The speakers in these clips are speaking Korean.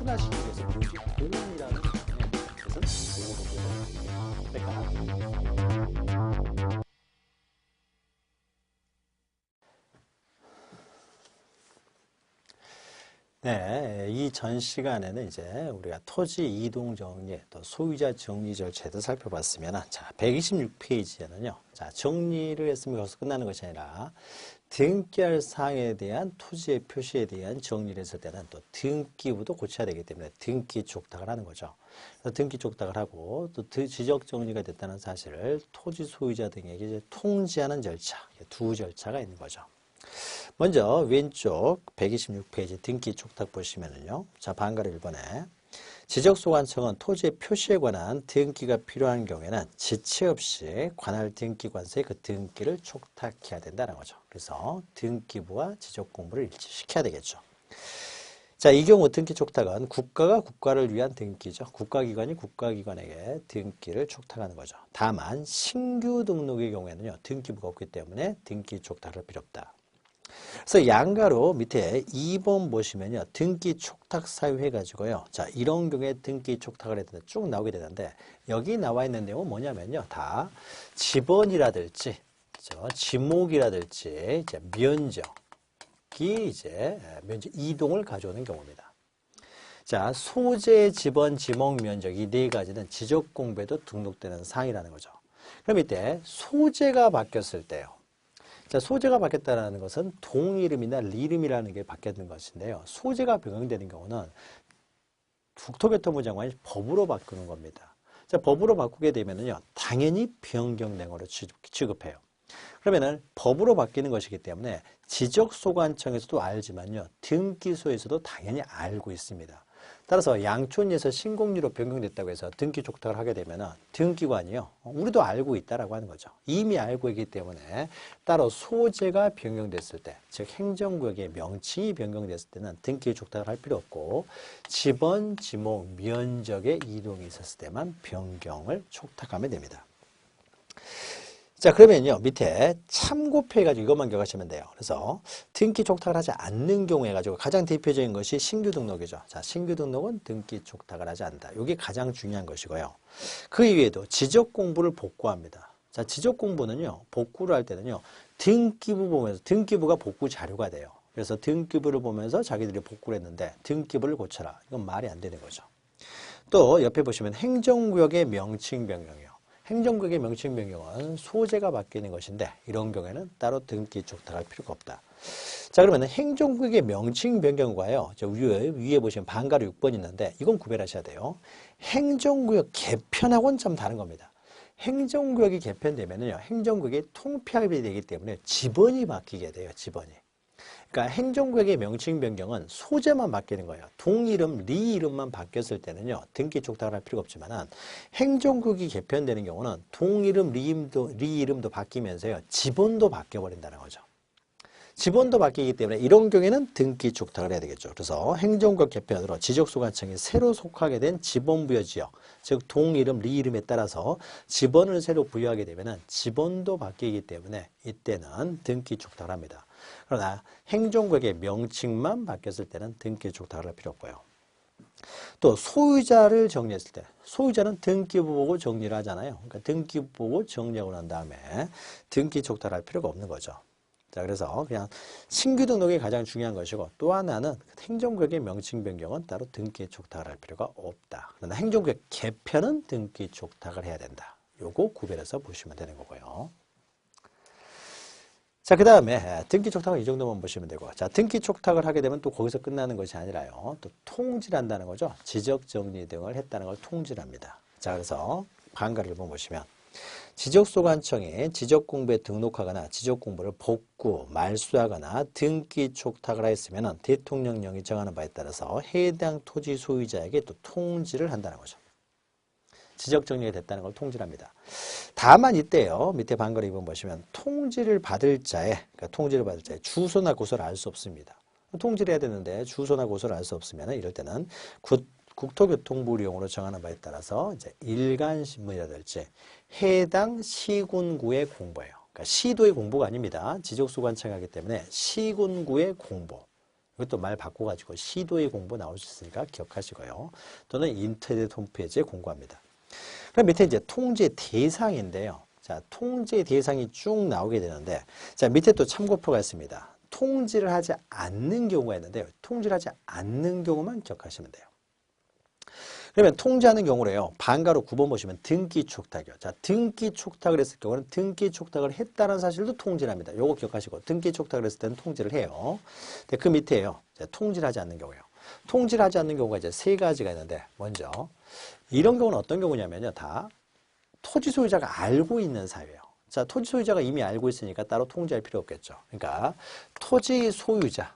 표준화시키기 위해서 모집공이라는 것은 뺄까? 네, 이 전 시간에는 이제 우리가 토지 이동 정리, 또 소유자 정리 절차도 살펴봤으면, 자, 126페이지에는요, 자, 정리를 했으면 거기서 끝나는 것이 아니라, 등기할 사항에 대한 토지의 표시에 대한 정리를 했을 때는 또 등기부도 고쳐야 되기 때문에 등기 촉탁을 하는 거죠. 그래서 등기 촉탁을 하고 또 지적 정리가 됐다는 사실을 토지 소유자 등에게 이제 통지하는 절차, 두 절차가 있는 거죠. 먼저 왼쪽 126페이지 등기 촉탁 보시면은요. 자, 반가로 1번에 지적소관청은 토지의 표시에 관한 등기가 필요한 경우에는 지체 없이 관할 등기관서에 그 등기를 촉탁해야 된다는 거죠. 그래서 등기부와 지적공부를 일치시켜야 되겠죠. 자, 이 경우 등기 촉탁은 국가가 국가를 위한 등기죠. 국가기관이 국가기관에게 등기를 촉탁하는 거죠. 다만 신규 등록의 경우에는요. 등기부가 없기 때문에 등기 촉탁을 할 필요 없다. 그래서 양가로 밑에 2번 보시면요. 등기 촉탁 사유 해가지고요. 자, 이런 경우에 등기 촉탁을 했을 때 쭉 나오게 되는데 여기 나와 있는 내용은 뭐냐면요. 다 지번이라든지, 그죠? 지목이라든지, 이제 면적 이동을 가져오는 경우입니다. 자, 소재, 지번, 지목, 면적 이 네 가지는 지적 공부에도 등록되는 사항이라는 거죠. 그럼 이때 소재가 바뀌었을 때요. 자, 소재가 바뀌었다는 것은 동 이름이나 리 이름이라는 게 바뀌는 것인데요. 소재가 변경되는 경우는 국토교통부 장관이 법으로 바꾸는 겁니다. 자, 법으로 바꾸게 되면은요, 당연히 변경된거로 취급해요. 그러면은 법으로 바뀌는 것이기 때문에 지적소관청에서도 알지만요, 등기소에서도 당연히 알고 있습니다. 따라서 양촌에서 신공리로 변경됐다고 해서 등기 촉탁을 하게 되면은 등기관이요, 우리도 알고 있다라고 하는 거죠. 이미 알고 있기 때문에 따로 소재가 변경됐을 때, 즉 행정구역의 명칭이 변경됐을 때는 등기 촉탁을 할 필요 없고 지번, 지목, 면적의 이동이 있었을 때만 변경을 촉탁하면 됩니다. 자, 그러면요, 밑에 참고표 해가지고 이것만 기억하시면 돼요. 그래서 등기 촉탁을 하지 않는 경우 해가지고 가장 대표적인 것이 신규 등록이죠. 자, 신규 등록은 등기 촉탁을 하지 않는다. 이게 가장 중요한 것이고요. 그 이외에도 지적 공부를 복구합니다. 자, 지적 공부는요, 복구를 할 때는요, 등기부 보면서, 등기부가 복구 자료가 돼요. 그래서 등기부를 보면서 자기들이 복구를 했는데 등기부를 고쳐라. 이건 말이 안 되는 거죠. 또 옆에 보시면 행정구역의 명칭 변경이요. 행정구역의 명칭 변경은 소재가 바뀌는 것인데 이런 경우에는 따로 등기 촉탁할 필요가 없다. 자, 그러면 행정구역의 명칭 변경과요. 저 위에 보시면 반가로 6번 있는데 이건 구별하셔야 돼요. 행정구역 개편하고는 좀 다른 겁니다. 행정구역이 개편되면요. 행정구역이 통폐합이 되기 때문에 지번이 바뀌게 돼요. 지번이. 그러니까 행정구역의 명칭 변경은 소재만 바뀌는 거예요. 동 이름, 리 이름만 바뀌었을 때는요. 등기 촉탁을 할 필요가 없지만 행정구역이 개편되는 경우는 동 이름, 리 이름도 바뀌면서요. 지번도 바뀌어버린다는 거죠. 지번도 바뀌기 때문에 이런 경우에는 등기 촉탁을 해야 되겠죠. 그래서 행정구역 개편으로 지적소관청이 새로 속하게 된 지번부여지역, 즉 동 이름, 리 이름에 따라서 지번을 새로 부여하게 되면 지번도 바뀌기 때문에 이때는 등기 촉탁을 합니다. 그러나 행정구역의 명칭만 바뀌었을 때는 등기 촉탁을 할 필요 없고요. 또 소유자를 정리했을 때 소유자는 등기부 보고 정리를 하잖아요. 그러니까 등기부 보고 정리하고 난 다음에 등기 촉탁을 할 필요가 없는 거죠. 자, 그래서 그냥 신규 등록이 가장 중요한 것이고 또 하나는 행정구역의 명칭 변경은 따로 등기 촉탁을 할 필요가 없다. 그러나 행정구역 개편은 등기 촉탁을 해야 된다. 요거 구별해서 보시면 되는 거고요. 자, 그 다음에 등기 촉탁은 이 정도만 보시면 되고, 자, 등기 촉탁을 하게 되면 또 거기서 끝나는 것이 아니라요. 또 통지를 한다는 거죠. 지적 정리 등을 했다는 걸 통지를 합니다. 자, 그래서 반가를 보시면 지적소관청이 지적공부에 등록하거나 지적공부를 복구, 말소하거나 등기 촉탁을 하였으면 대통령령이 정하는 바에 따라서 해당 토지 소유자에게 또 통지를 한다는 거죠. 지적 정리가 됐다는 걸 통지를 합니다. 다만 이때요. 밑에 반거리 2번 보시면 통지를 받을 자의 주소나 고소를 알 수 없습니다. 통지를 해야 되는데 주소나 고소를 알 수 없으면 이럴 때는 국토교통부령으로 정하는 바에 따라서 이제 일간신문이라든지 해당 시군구의 공보예요. 그러니까 시도의 공보가 아닙니다. 지적소관청이 하기 때문에 시군구의 공보. 이것도 말 바꿔가지고 시도의 공부 나올 수 있으니까 기억하시고요. 또는 인터넷 홈페이지에 공부합니다. 그럼 밑에 이제 통제 대상인데요. 자, 통제 대상이 쭉 나오게 되는데, 자, 밑에 또 참고표가 있습니다. 통지를 하지 않는 경우가 있는데요. 통지를 하지 않는 경우만 기억하시면 돼요. 그러면 통지하는 경우래요. 반가로 9번 보시면 등기 촉탁이요. 자, 등기 촉탁을 했을 경우는 등기 촉탁을 했다는 사실도 통지를 합니다. 요거 기억하시고 등기 촉탁을 했을 때는 통지를 해요. 근데 그 밑에요. 통지를 하지 않는 경우예요. 통지를 하지 않는 경우가 이제 세 가지가 있는데 먼저 이런 경우는 어떤 경우냐면요. 다 토지 소유자가 알고 있는 사유예요. 자, 토지 소유자가 이미 알고 있으니까 따로 통지할 필요 없겠죠. 그러니까 토지 소유자가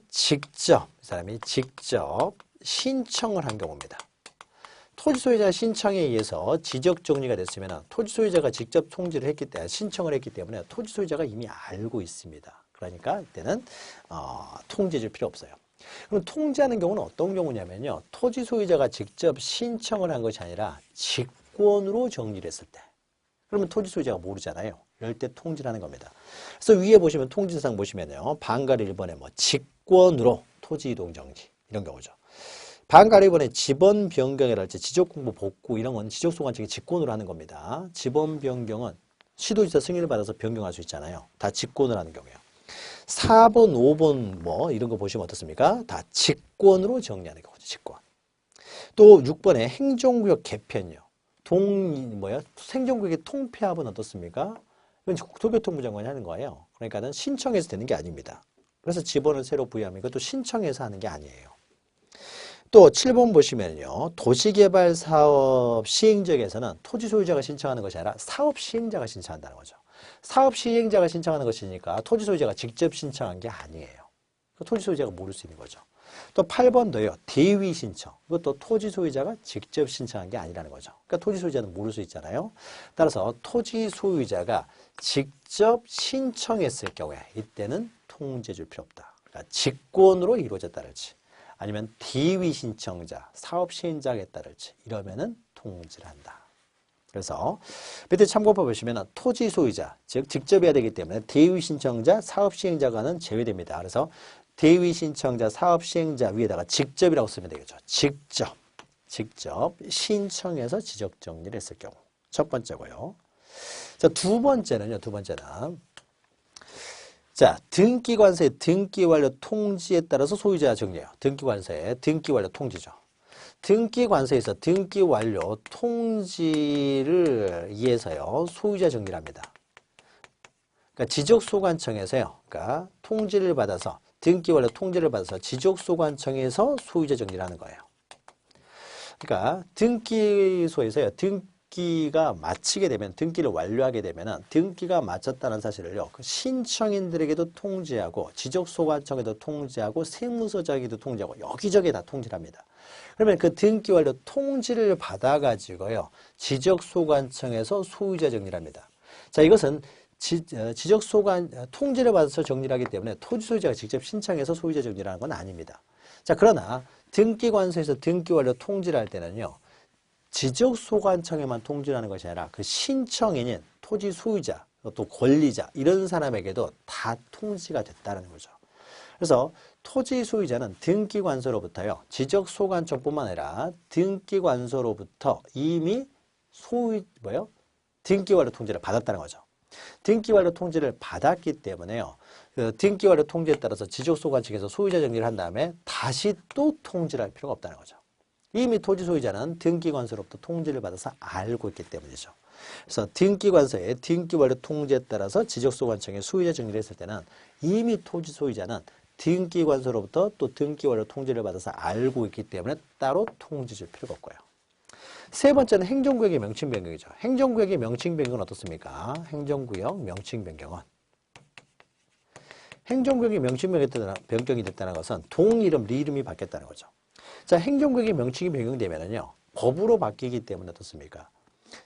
직접, 이 사람이 직접 신청을 한 경우입니다. 토지 소유자 신청에 의해서 지적 정리가 됐으면 토지 소유자가 직접 통지를 했기 때문에 신청을 했기 때문에 토지 소유자가 이미 알고 있습니다. 그러니까 이때는 통지해 줄 필요 없어요. 그럼 통지하는 경우는 어떤 경우냐면요. 토지 소유자가 직접 신청을 한 것이 아니라 직권으로 정리를 했을 때. 그러면 토지 소유자가 모르잖아요. 이럴 때 통지를 하는 겁니다. 그래서 위에 보시면 통지사항 보시면요. 반가리 1번에 뭐 직권으로 토지 이동 정지 이런 경우죠. 반가리 1번에 지번 변경이랄지 지적공부 복구 이런 건 지적소관청이 직권으로 하는 겁니다. 지번 변경은 시도지사 승인을 받아서 변경할 수 있잖아요. 다 직권으로 하는 경우예요. 4번, 5번 뭐 이런 거 보시면 어떻습니까? 다 직권으로 정리하는 거죠. 직권. 또 6번에 행정구역 개편이요. 행정구역의 통폐합은 어떻습니까? 이건 국토교통부 장관이 하는 거예요. 그러니까는 신청해서 되는 게 아닙니다. 그래서 지번을 새로 부여하면 이것도 신청해서 하는 게 아니에요. 또 7번 보시면요. 도시개발사업 시행지역에서는 토지 소유자가 신청하는 것이 아니라 사업 시행자가 신청한다는 거죠. 사업 시행자가 신청하는 것이니까 토지 소유자가 직접 신청한 게 아니에요. 토지 소유자가 모를 수 있는 거죠. 또 8번도요. 대위 신청. 이것도 토지 소유자가 직접 신청한 게 아니라는 거죠. 그러니까 토지 소유자는 모를 수 있잖아요. 따라서 토지 소유자가 직접 신청했을 경우에 이때는 통지해 줄 필요 없다. 그러니까 직권으로 이루어졌다랄지 아니면 대위 신청자, 사업 시행자에 따를지 이러면은 통지를 한다. 그래서 밑에 참고표 보시면 토지 소유자, 즉 직접 해야 되기 때문에 대위 신청자, 사업 시행자가는 제외됩니다. 그래서 대위 신청자, 사업 시행자 위에다가 직접이라고 쓰면 되겠죠. 직접 신청해서 지적 정리를 했을 경우. 첫 번째고요. 자, 두 번째는 자, 등기관서의 등기완료 통지에 따라서 소유자 정리해요. 등기관서의 등기완료 통지죠. 등기관서에서 등기완료 통지를 위해서요. 소유자 정리를 합니다. 그러니까 지적소관청에서요. 그러니까 통지를 받아서 등기완료 통지를 받아서 지적소관청에서 소유자 정리를 하는 거예요. 그러니까 등기소에서요. 등기가 마치게 되면 등기를 완료하게 되면 등기가 마쳤다는 사실을요. 그 신청인들에게도 통지하고 지적소관청에도 통지하고 세무서장에도 통지하고 여기저기 다 통지를 합니다. 그러면 그 등기 완료 통지를 받아가지고요. 지적소관청에서 소유자 정리를 합니다. 자, 이것은 통지를 받아서 정리를 하기 때문에 토지 소유자가 직접 신청해서 소유자 정리를 하는 건 아닙니다. 자, 그러나 등기관서에서 등기 완료 통지를 할 때는요. 지적소관청에만 통지를 하는 것이 아니라 그 신청인인 토지 소유자, 또 권리자 이런 사람에게도 다 통지가 됐다는 거죠. 그래서 토지 소유자는 등기관서로부터요. 지적소관청뿐만 아니라 등기관서로부터 이미 등기완료 통지를 받았다는 거죠. 등기완료 통지를 받았기 때문에요. 그 등기완료 통지에 따라서 지적소관청에서 소유자 정리를 한 다음에 다시 또 통지를 할 필요가 없다는 거죠. 이미 토지 소유자는 등기관서로부터 통지를 받아서 알고 있기 때문이죠. 그래서 등기관서의 등기완료 통지에 따라서 지적소관청에 소유자 정리를 했을 때는 이미 토지 소유자는 등기관서로부터 또 등기완료 통지를 받아서 알고 있기 때문에 따로 통지 줄 필요가 없고요. 세 번째는 행정구역의 명칭 변경이죠. 행정구역의 명칭 변경은 어떻습니까? 행정구역 명칭 변경은 행정구역의 명칭 변경이 됐다는 것은 동 이름, 리 이름이 바뀌었다는 거죠. 자, 행정구역의 명칭이 변경되면은요. 법으로 바뀌기 때문에 어떻습니까?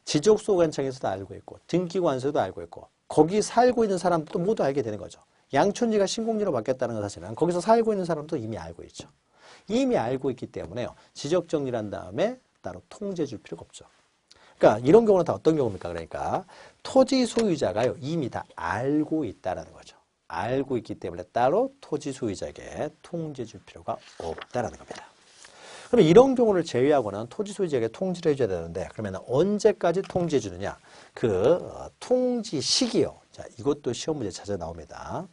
지적소관청에서도 알고 있고 등기관서도 알고 있고 거기 살고 있는 사람도 모두 알게 되는 거죠. 양촌지가 신공지로 바뀌었다는 것 사실은 거기서 살고 있는 사람도 이미 알고 있죠. 이미 알고 있기 때문에요. 지적정리를 한 다음에 따로 통지해 줄 필요가 없죠. 그러니까 이런 경우는 다 어떤 경우입니까? 그러니까 토지 소유자가요. 이미 다 알고 있다는 거죠. 알고 있기 때문에 따로 토지 소유자에게 통지해 줄 필요가 없다라는 겁니다. 그러면 이런 경우를 제외하고는 토지 소유자에게 통지를 해줘야 되는데 그러면 언제까지 통지해 주느냐? 통지 시기요. 자, 이것도 시험 문제 찾아 나옵니다.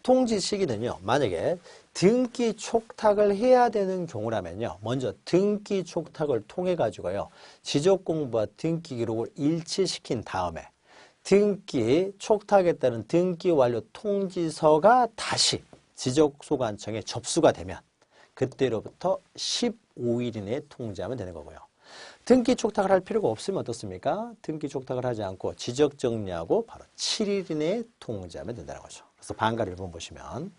통지 시기는요. 만약에 등기 촉탁을 해야 되는 경우라면요. 먼저 등기 촉탁을 통해 가지고요. 지적공부와 등기 기록을 일치시킨 다음에 등기 촉탁에 따른 등기 완료 통지서가 다시 지적소관청에 접수가 되면 그때로부터 15일 이내에 통지하면 되는 거고요. 등기 촉탁을 할 필요가 없으면 어떻습니까? 등기 촉탁을 하지 않고 지적 정리하고 바로 7일 이내에 통지하면 된다는 거죠. 그래서 방가를 1번 보시면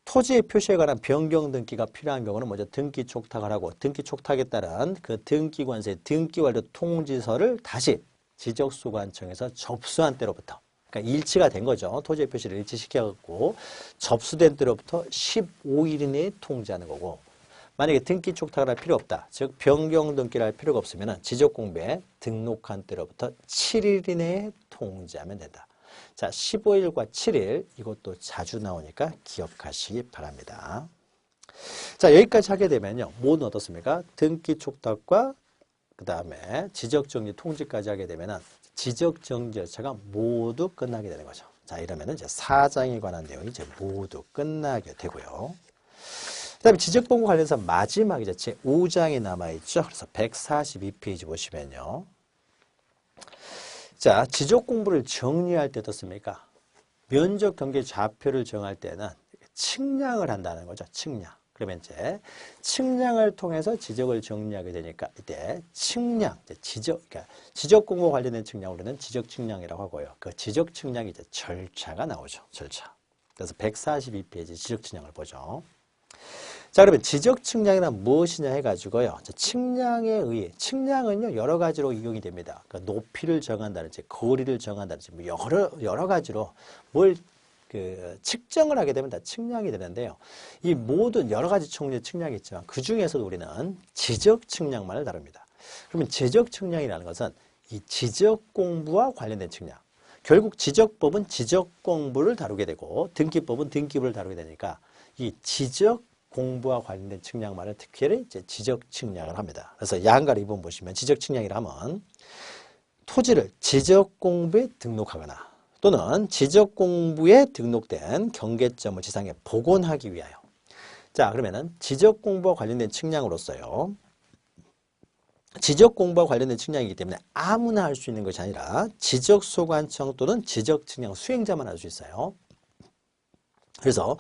토지의 표시에 관한 변경 등기가 필요한 경우는 먼저 등기 촉탁을 하고 등기 촉탁에 따른 그 등기관세의 등기 완료 통지서를 다시 지적소관청에서 접수한 때로부터 그러니까 일치가 된 거죠. 토지의 표시를 일치시켜갖고 접수된 때로부터 15일 이내에 통지하는 거고 만약에 등기 촉탁을 할 필요 없다. 즉 변경 등기를 할 필요가 없으면 지적공부에 등록한 때로부터 7일 이내에 통지하면 된다. 자, 15일과 7일 이것도 자주 나오니까 기억하시기 바랍니다. 자, 여기까지 하게 되면요. 모두 어떻습니까? 등기 촉탁과 그 다음에 지적정지 통지까지 하게 되면은 지적정지 절차가 모두 끝나게 되는 거죠. 자, 이러면은 이제 사장에 관한 내용이 이제 모두 끝나게 되고요. 그 다음에 지적공고 관련해서 마지막 이제 제5장이 남아있죠. 그래서 142페이지 보시면요. 자, 지적공부를 정리할 때 어떻습니까? 면적 경계 좌표를 정할 때는 측량을 한다는 거죠. 측량. 그러면 이제 측량을 통해서 지적을 정리하게 되니까 이때 측량, 그러니까 지적 공부 관련된 측량 우리는 지적 측량이라고 하고요. 그 지적 측량이 이제 절차가 나오죠. 절차. 그래서 142페이지 지적 측량을 보죠. 자, 그러면 지적 측량이란 무엇이냐 해가지고요. 측량에 의해 측량은요 여러 가지로 이용이 됩니다. 그러니까 높이를 정한다든지 거리를 정한다든지 뭐 여러 가지로 뭘 측정을 하게 되면 다 측량이 되는데요. 이 모든 여러 가지 종류의 측량이 있지만 그 중에서도 우리는 지적 측량만을 다룹니다. 그러면 지적 측량이라는 것은 이 지적 공부와 관련된 측량. 결국 지적법은 지적 공부를 다루게 되고 등기법은 등기부를 다루게 되니까 이 지적 공부와 관련된 측량만을 특히 이제 지적 측량을 합니다. 그래서 양가를 2번 보시면 지적 측량이라면 토지를 지적 공부에 등록하거나 또는 지적공부에 등록된 경계점을 지상에 복원하기 위하여 자 그러면은 지적공부와 관련된 측량으로서요. 지적공부와 관련된 측량이기 때문에 아무나 할 수 있는 것이 아니라 지적소관청 또는 지적측량 수행자만 할 수 있어요. 그래서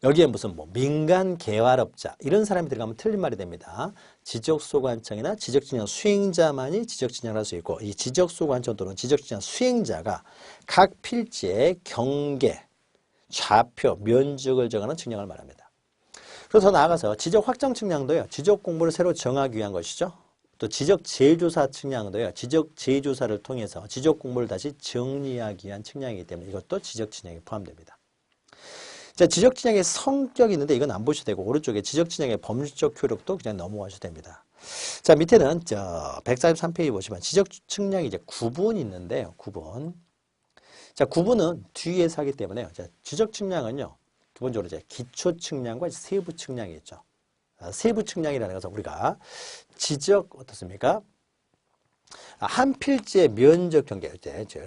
여기에 무슨 뭐 민간 개발업자 이런 사람이 들어가면 틀린 말이 됩니다. 지적소관청이나 지적측량 수행자만이 지적측량을 할 수 있고 이 지적소관청 또는 지적측량 수행자가 각 필지의 경계, 좌표, 면적을 정하는 측량을 말합니다. 그래서 더 나아가서 지적확정측량도요. 지적공부를 새로 정하기 위한 것이죠. 또 지적재조사 측량도요. 지적재조사를 통해서 지적공부를 다시 정리하기 위한 측량이기 때문에 이것도 지적측량에 포함됩니다. 자, 지적측량의 성격이 있는데 이건 안 보셔도 되고 오른쪽에 지적측량의 법률적 효력도 그냥 넘어가셔도 됩니다. 자, 밑에는 143페이지 보시면 지적측량이 이제 구분이 있는데요. 구분. 자, 구분은 뒤에서 하기 때문에요. 자, 지적측량은요. 기본적으로 이제 기초측량과 세부측량이 있죠. 세부측량이라는 것은 우리가 어떻습니까? 한 필지의 면적 경계,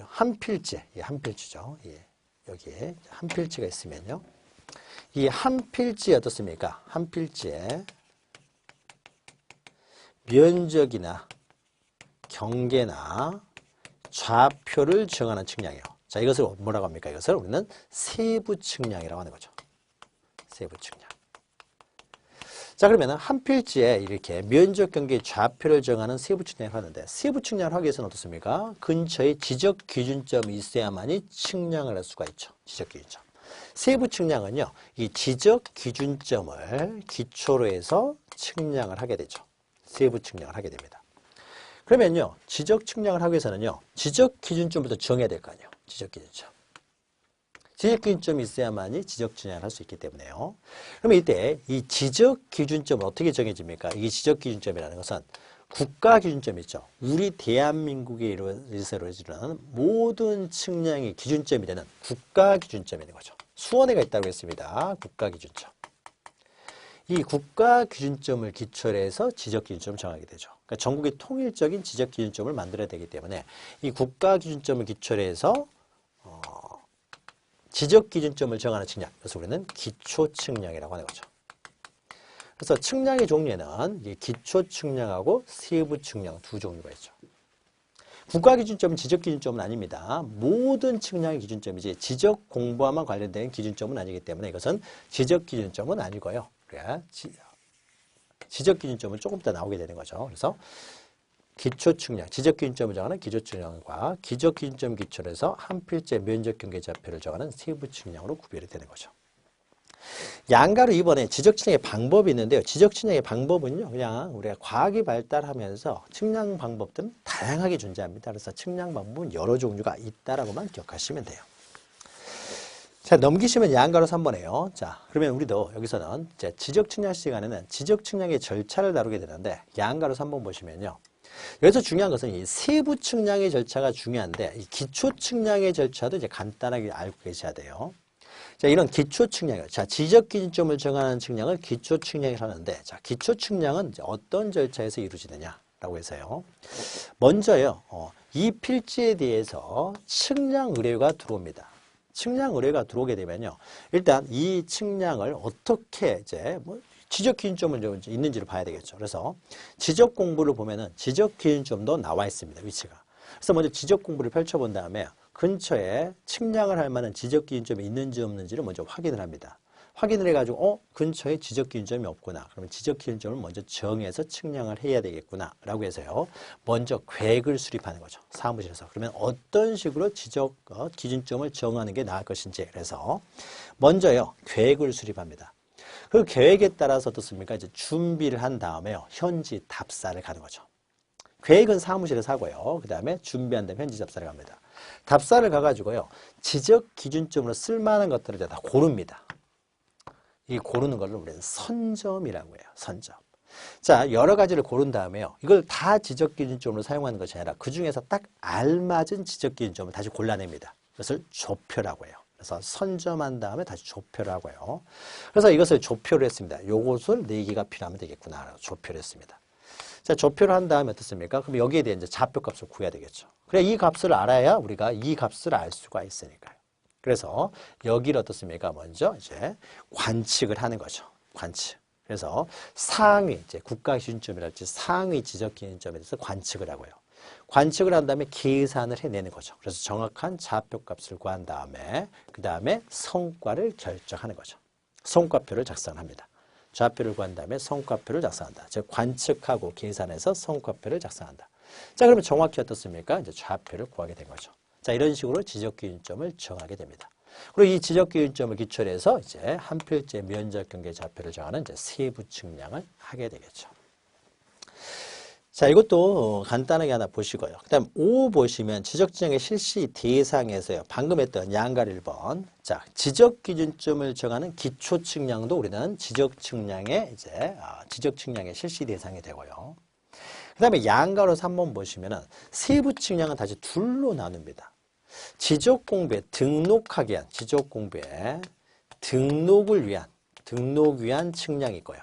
한 필지, 한 필지죠. 예, 여기에 한 필지가 있으면요. 이 한 필지에 어떻습니까? 한 필지에 면적이나 경계나 좌표를 정하는 측량이에요. 자, 이것을 뭐라고 합니까? 이것을 우리는 세부 측량이라고 하는 거죠. 세부 측량. 자, 그러면 한 필지에 이렇게 면적 경계 좌표를 정하는 세부 측량을 하는데 세부 측량을 하기 위해서는 어떻습니까? 근처에 지적 기준점이 있어야만이 측량을 할 수가 있죠. 지적 기준점. 세부 측량은요. 이 지적 기준점을 기초로 해서 측량을 하게 되죠. 세부 측량을 하게 됩니다. 그러면요. 지적 측량을 하기 위해서는요. 지적 기준점부터 정해야 될 거 아니에요. 지적 기준점. 지적 기준점이 있어야만이 지적 측량을 할 수 있기 때문에요. 그러면 이때 이 지적 기준점은 어떻게 정해집니까? 이 지적 기준점이라는 것은 국가 기준점 있죠. 우리 대한민국에 이르러지는 모든 측량의 기준점이 되는 국가 기준점이 있는 거죠. 수원에가 있다고 했습니다. 국가 기준점. 이 국가 기준점을 기초로 해서 지적 기준점을 정하게 되죠. 그러니까 전국의 통일적인 지적 기준점을 만들어야 되기 때문에 이 국가 기준점을 기초로 해서 지적 기준점을 정하는 측량. 그래서 우리는 기초 측량이라고 하는 거죠. 그래서 측량의 종류에는 기초 측량하고 세부 측량 두 종류가 있죠. 국가 기준점은 지적 기준점은 아닙니다. 모든 측량의 기준점이지 지적 공부와만 관련된 기준점은 아니기 때문에 이것은 지적 기준점은 아니고요. 그래, 지적 기준점은 조금 더 나오게 되는 거죠. 그래서 기초 측량, 지적 기준점을 정하는 기초 측량과 기적 기준점 기초로 해서 한 필째 면적 경계 좌표를 정하는 세부 측량으로 구별이 되는 거죠. 양가로 이번에 지적 측량의 방법이 있는데요. 지적 측량의 방법은요, 그냥 우리가 과학이 발달하면서 측량 방법들은 다양하게 존재합니다. 그래서 측량 방법은 여러 종류가 있다라고만 기억하시면 돼요. 자, 넘기시면 양가로 3번이에요. 자, 그러면 우리도 여기서는 이제 지적 측량 시간에는 지적 측량의 절차를 다루게 되는데, 양가로 3번 보시면요. 여기서 중요한 것은 이 세부 측량의 절차가 중요한데, 이 기초 측량의 절차도 이제 간단하게 알고 계셔야 돼요. 자, 이런 기초 측량이요. 자, 지적 기준점을 정하는 측량을 기초 측량이라고 하는데, 자, 기초 측량은 이제 어떤 절차에서 이루어지느냐라고 해서요. 먼저요, 이 필지에 대해서 측량 의뢰가 들어옵니다. 측량 의뢰가 들어오게 되면요, 일단 이 측량을 어떻게 이제 지적 기준점은 있는지를 봐야 되겠죠. 그래서 지적 공부를 보면은 지적 기준점도 나와 있습니다. 위치가. 그래서 먼저 지적 공부를 펼쳐본 다음에 근처에 측량을 할 만한 지적 기준점이 있는지 없는지를 먼저 확인을 합니다. 확인을 해가지고 근처에 지적 기준점이 없구나. 그러면 지적 기준점을 먼저 정해서 측량을 해야 되겠구나 라고 해서요. 먼저 계획을 수립하는 거죠. 사무실에서. 그러면 어떤 식으로 지적 기준점을 정하는 게 나을 것인지. 그래서 먼저요. 계획을 수립합니다. 그 계획에 따라서 어떻습니까? 이제 준비를 한 다음에요. 현지 답사를 가는 거죠. 계획은 사무실에서 하고요. 그 다음에 준비한 다음에 현지 답사를 갑니다. 답사를 가가지고요. 지적 기준점으로 쓸만한 것들을 다 고릅니다. 이 고르는 걸 우리는 선점이라고 해요. 선점. 자, 여러 가지를 고른 다음에요. 이걸 다 지적 기준점으로 사용하는 것이 아니라 그 중에서 딱 알맞은 지적 기준점을 다시 골라냅니다. 그것을 조표라고 해요. 그래서 선점한 다음에 다시 조표를 하고요. 그래서 이것을 조표를 했습니다. 요것을 4개가 필요하면 되겠구나. 조표를 했습니다. 자, 조표를 한 다음에 어떻습니까? 그럼 여기에 대해 이제 좌표값을 구해야 되겠죠. 그래, 이 값을 알아야 우리가 이 값을 알 수가 있으니까요. 그래서 여기를 어떻습니까? 먼저 이제 관측을 하는 거죠. 관측. 그래서 상위, 이제 국가 기준점이랄지 상위 지적 기준점에 대해서 관측을 하고요. 관측을 한 다음에 계산을 해내는 거죠. 그래서 정확한 좌표값을 구한 다음에 그 다음에 성과를 결정하는 거죠. 성과표를 작성합니다. 좌표를 구한 다음에 성과표를 작성한다. 즉 관측하고 계산해서 성과표를 작성한다. 자, 그러면 정확히 어떻습니까? 이제 좌표를 구하게 된 거죠. 자, 이런 식으로 지적 기준점을 정하게 됩니다. 그리고 이 지적 기준점을 기초로 해서 이제 한 필지의 면적 경계 좌표를 정하는 이제 세부 측량을 하게 되겠죠. 자, 이것도 간단하게 하나 보시고요. 그 다음 5 보시면 지적 측량의 실시 대상에서요. 방금 했던 양갈 1번. 자, 지적 기준점을 정하는 기초 측량도 우리는 지적 측량의 실시 대상이 되고요. 그 다음에 양가로 3번 보시면은 세부 측량은 다시 둘로 나눕니다. 지적 공부에 등록하기 위한, 지적 공부에 등록을 위한, 등록 위한 측량이 있고요.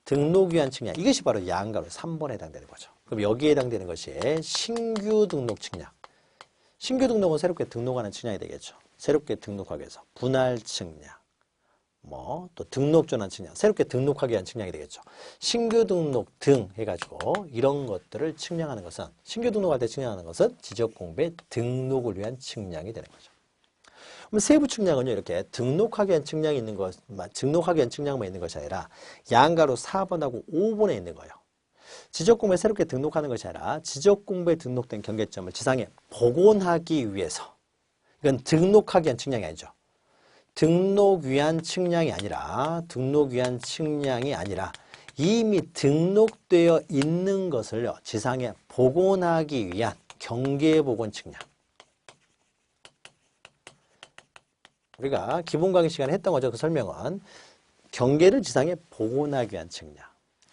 등록 위한 측량, 이것이 바로 양가로 3번에 해당되는 거죠. 그럼 여기에 해당되는 것이 신규 등록 측량. 신규 등록은 새롭게 등록하는 측량이 되겠죠. 새롭게 등록하기 위해서 분할 측량, 또 등록 전환 측량, 새롭게 등록하기 위한 측량이 되겠죠. 신규 등록 등 해가지고 이런 것들을 측량하는 것은, 신규 등록할 때 측량하는 것은 지적 공부의 등록을 위한 측량이 되는 거죠. 그럼 세부 측량은요, 이렇게 등록하기 위한 측량이 있는 것, 등록하기 위한 측량만 있는 것이 아니라 양가로 4번하고 5번에 있는 거예요. 지적 공부에 새롭게 등록하는 것이 아니라 지적 공부에 등록된 경계점을 지상에 복원하기 위해서, 이건 등록하기 위한 측량이 아니죠. 등록 위한 측량이 아니라 이미 등록되어 있는 것을요, 지상에 복원하기 위한 경계 복원 측량. 우리가 기본 강의 시간에 했던 거죠. 그 설명은 경계를 지상에 복원하기 위한 측량.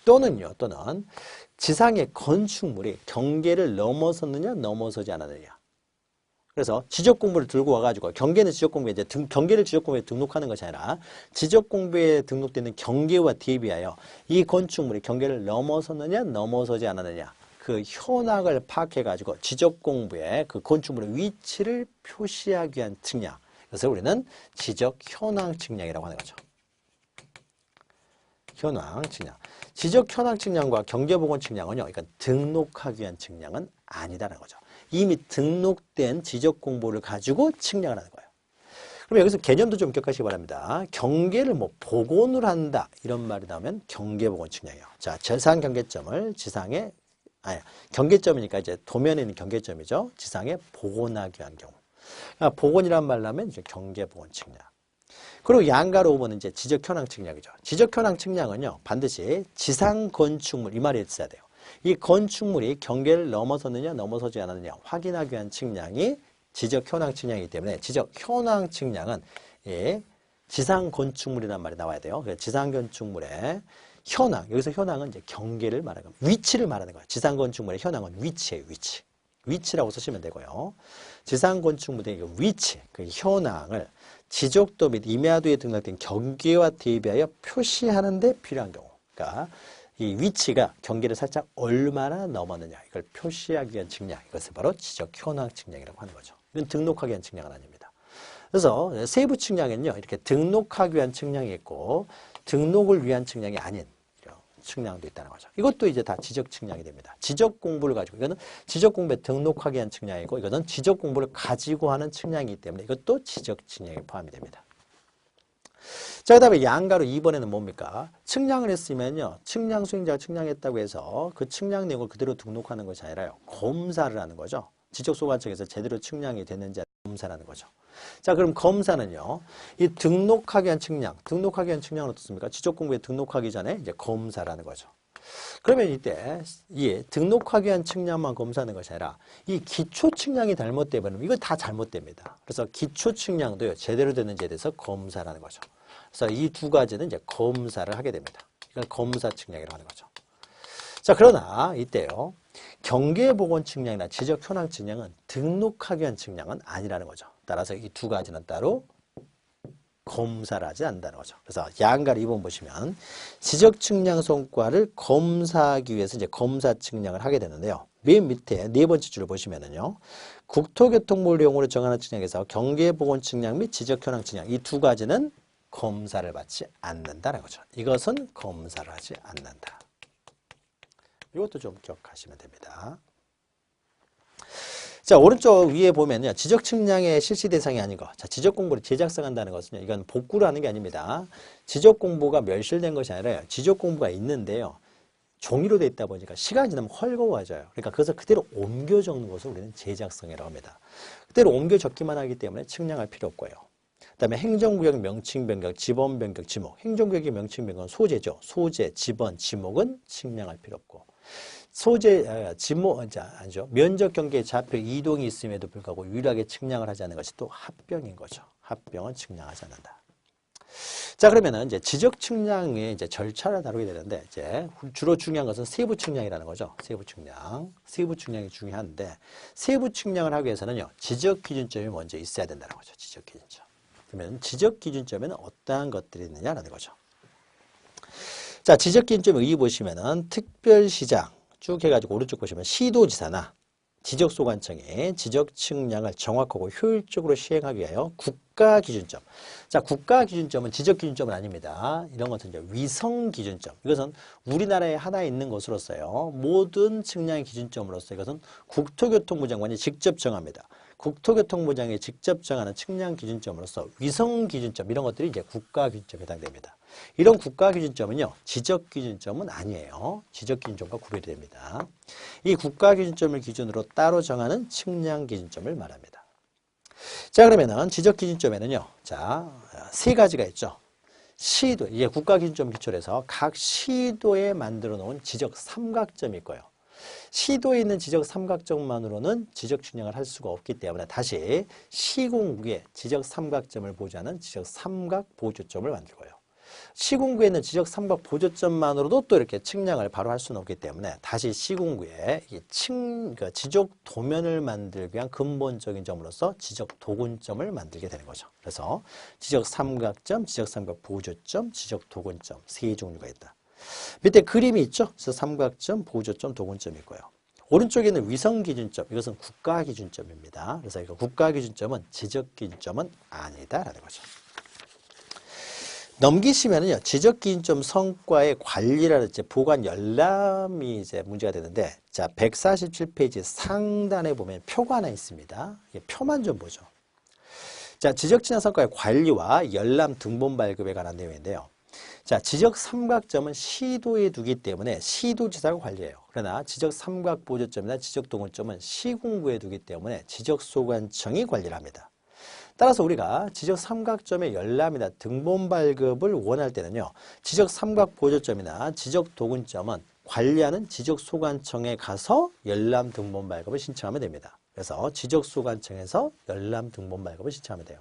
또는 지상의 건축물이 경계를 넘어섰느냐, 넘어서지 않았느냐. 그래서 지적공부를 들고 와가지고 경계는 지적공부에 경계를 지적공부에 등록하는 것이 아니라 지적공부에 등록되는 경계와 대비하여 이 건축물이 경계를 넘어섰느냐, 넘어서지 않았느냐. 그 현황을 파악해가지고 지적공부에 그 건축물의 위치를 표시하기 위한 측량. 그래서 우리는 지적 현황 측량이라고 하는 거죠. 현황 측량. 지적 현황 측량과 경계보건 측량은요, 그러니까 등록하기 위한 측량은 아니다라는 거죠. 이미 등록된 지적 공보를 가지고 측량을 하는 거예요. 그럼 여기서 개념도 좀 기억하시기 바랍니다. 경계를 복원을 한다 이런 말이 나오면 경계복원 측량이에요. 자, 지상 경계점을 경계점이니까 이제 도면에 있는 경계점이죠. 지상에 복원하기 위한 경우. 복원이란 말 나오면 이제 경계복원 측량. 그리고 양가로 5번은 이제 지적 현황 측량이죠. 지적 현황 측량은요, 반드시 지상 건축물 이 말이 있어야 돼요. 이 건축물이 경계를 넘어섰느냐 넘어서지 않았느냐 확인하기 위한 측량이 지적 현황 측량이기 때문에 지적 현황 측량은 지상 건축물이라는 말이 나와야 돼요. 그래서 지상 건축물의 현황, 여기서 현황은 이제 경계를 말하는 거예요. 위치를 말하는 거예요. 지상 건축물의 현황은 위치예요. 위치라고 쓰시면 되고요. 지상 건축물의 위치, 그 현황을 지적도 및 임야도에 등록된 경계와 대비하여 표시하는 데 필요한 경우. 그러니까 이 위치가 경계를 살짝 얼마나 넘었느냐 이걸 표시하기 위한 측량, 이것을 바로 지적 현황 측량이라고 하는 거죠. 이건 등록하기 위한 측량은 아닙니다. 그래서 세부 측량에는요, 이렇게 등록하기 위한 측량이 있고 등록을 위한 측량이 아닌 측량도 있다는 거죠. 이것도 이제 다 지적 측량이 됩니다. 지적 공부를 가지고, 이거는 지적 공부에 등록하기 위한 측량이고 이거는 지적 공부를 가지고 하는 측량이기 때문에 이것도 지적 측량에 포함이 됩니다. 자, 그 다음에 양가로 2번에는 뭡니까? 측량을 했으면요, 측량 수행자가 측량했다고 해서 그 측량 내용을 그대로 등록하는 것이 아니라요, 검사를 하는 거죠. 지적소관청에서 제대로 측량이 됐는지 검사라는 거죠. 자, 그럼 검사는요, 이 등록하기 위한 측량은 어떻습니까? 지적공부에 등록하기 전에 이제 검사라는 거죠. 그러면 이때 이 등록하기 위한 측량만 검사하는 것이 아니라 이 기초 측량이 잘못되면 이거 다 잘못됩니다. 그래서 기초 측량도요, 제대로 됐는지에 대해서 검사라는 거죠. 그래서 이 두 가지는 이제 검사를 하게 됩니다. 이건 검사 측량이라고 하는 거죠. 자, 그러나 이때요, 경계보건 측량이나 지적 현황 측량은 등록하기 위한 측량은 아니라는 거죠. 따라서 이 두 가지는 따로 검사를 하지 않는다는 거죠. 그래서 양가를 2번 보시면 지적 측량 성과를 검사하기 위해서 이제 검사 측량을 하게 되는데요. 맨 밑에 네 번째 줄을 보시면은요, 국토교통부용으로 정하는 측량에서 경계보건 측량 및 지적 현황 측량 이 두 가지는 검사를 받지 않는다는 거죠. 이것은 검사를 하지 않는다. 이것도 좀 기억하시면 됩니다. 자, 오른쪽 위에 보면요, 지적 측량의 실시 대상이 아닌 거. 자, 지적 공부를 재작성한다는 것은요, 이건 복구를 하는 게 아닙니다. 지적 공부가 멸실된 것이 아니라 지적 공부가 있는데요, 종이로 돼 있다 보니까 시간이 지나면 헐거워져요. 그러니까 그것을 그대로 옮겨 적는 것을 우리는 재작성이라고 합니다. 그대로 옮겨 적기만 하기 때문에 측량할 필요 없고요. 그 다음에 행정구역 명칭 변경, 지번 변경, 지목. 행정구역의 명칭 변경은 소재죠. 소재, 지번, 지목은 측량할 필요 없고. 아니죠. 면적 경계에 좌표 이동이 있음에도 불구하고 유일하게 측량을 하지 않는 것이 또 합병인 거죠. 합병은 측량하지 않는다. 자, 그러면은 이제 지적 측량의 이제 절차를 다루게 되는데, 이제 주로 중요한 것은 세부 측량이라는 거죠. 세부 측량이 중요한데, 세부 측량을 하기 위해서는요, 지적 기준점이 먼저 있어야 된다는 거죠. 지적 기준점. 그러면 지적 기준점에는 어떠한 것들이 있느냐라는 거죠. 자, 지적 기준점 여기 보시면은 특별시장 쭉 해가지고 오른쪽 보시면 시도지사나 지적소관청의 지적 측량을 정확하고 효율적으로 시행하기 위하여 국가기준점. 자, 국가기준점은 지적기준점은 아닙니다. 이런 것은 이제 위성기준점. 이것은 우리나라에 하나 있는 것으로서요, 모든 측량의 기준점으로서 이것은 국토교통부 장관이 직접 정합니다. 국토교통부 장관이 직접 정하는 측량 기준점으로서 위성기준점, 이런 것들이 이제 국가기준점에 해당됩니다. 이런 국가기준점은요, 지적기준점은 아니에요. 지적기준점과 구별이 됩니다. 이 국가기준점을 기준으로 따로 정하는 측량기준점을 말합니다. 자, 그러면은 지적기준점에는요, 자, 세 가지가 있죠. 시도, 이게 국가기준점 기초로 해서 각 시도에 만들어 놓은 지적 삼각점이 있고요. 시도에 있는 지적 삼각점만으로는 지적 측량을 할 수가 없기 때문에 다시 시공국에 지적 삼각점을 보좌하는 지적 삼각 보조점을 만들고요. 시군구에 있는 지적 삼각 보조점만으로도 또 이렇게 측량을 바로 할 수는 없기 때문에 다시 시군구에 그러니까 지적 도면을 만들기 위한 근본적인 점으로서 지적 도근점을 만들게 되는 거죠. 그래서 지적 삼각점, 지적 삼각 보조점, 지적 도근점 세 종류가 있다. 밑에 그림이 있죠. 그래서 삼각점, 보조점, 도근점이 있고요. 오른쪽에 있는 위성 기준점, 이것은 국가 기준점입니다. 그래서 이거 국가 기준점은 지적 기준점은 아니다라는 거죠. 넘기시면은요, 지적 기준점 성과의 관리라든지 보관 열람이 이제 문제가 되는데, 자, 147페이지 상단에 보면 표가 하나 있습니다. 표만 좀 보죠. 자, 지적 진학 성과의 관리와 열람 등본 발급에 관한 내용인데요. 자, 지적 삼각점은 시도에 두기 때문에 시도지사가 관리해요. 그러나 지적 삼각 보조점이나 지적 도근점은 시군구에 두기 때문에 지적 소관청이 관리를 합니다. 따라서 우리가 지적 삼각점의 열람이나 등본 발급을 원할 때는요, 지적 삼각 보조점이나 지적 도근점은 관리하는 지적 소관청에 가서 열람 등본 발급을 신청하면 됩니다. 그래서 지적 소관청에서 열람 등본 발급을 신청하면 돼요.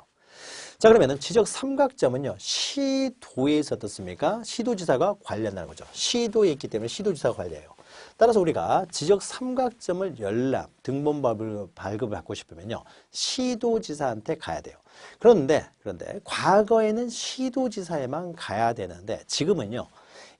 자, 그러면은 지적 삼각점은요, 시도에서 어떻습니까? 시도지사가 관리한다는 거죠. 시도에 있기 때문에 시도지사가 관리해요. 따라서 우리가 지적 삼각점을 열람, 등본 발급을 받고 싶으면요, 시도지사한테 가야 돼요. 그런데 과거에는 시도지사에만 가야 되는데 지금은요,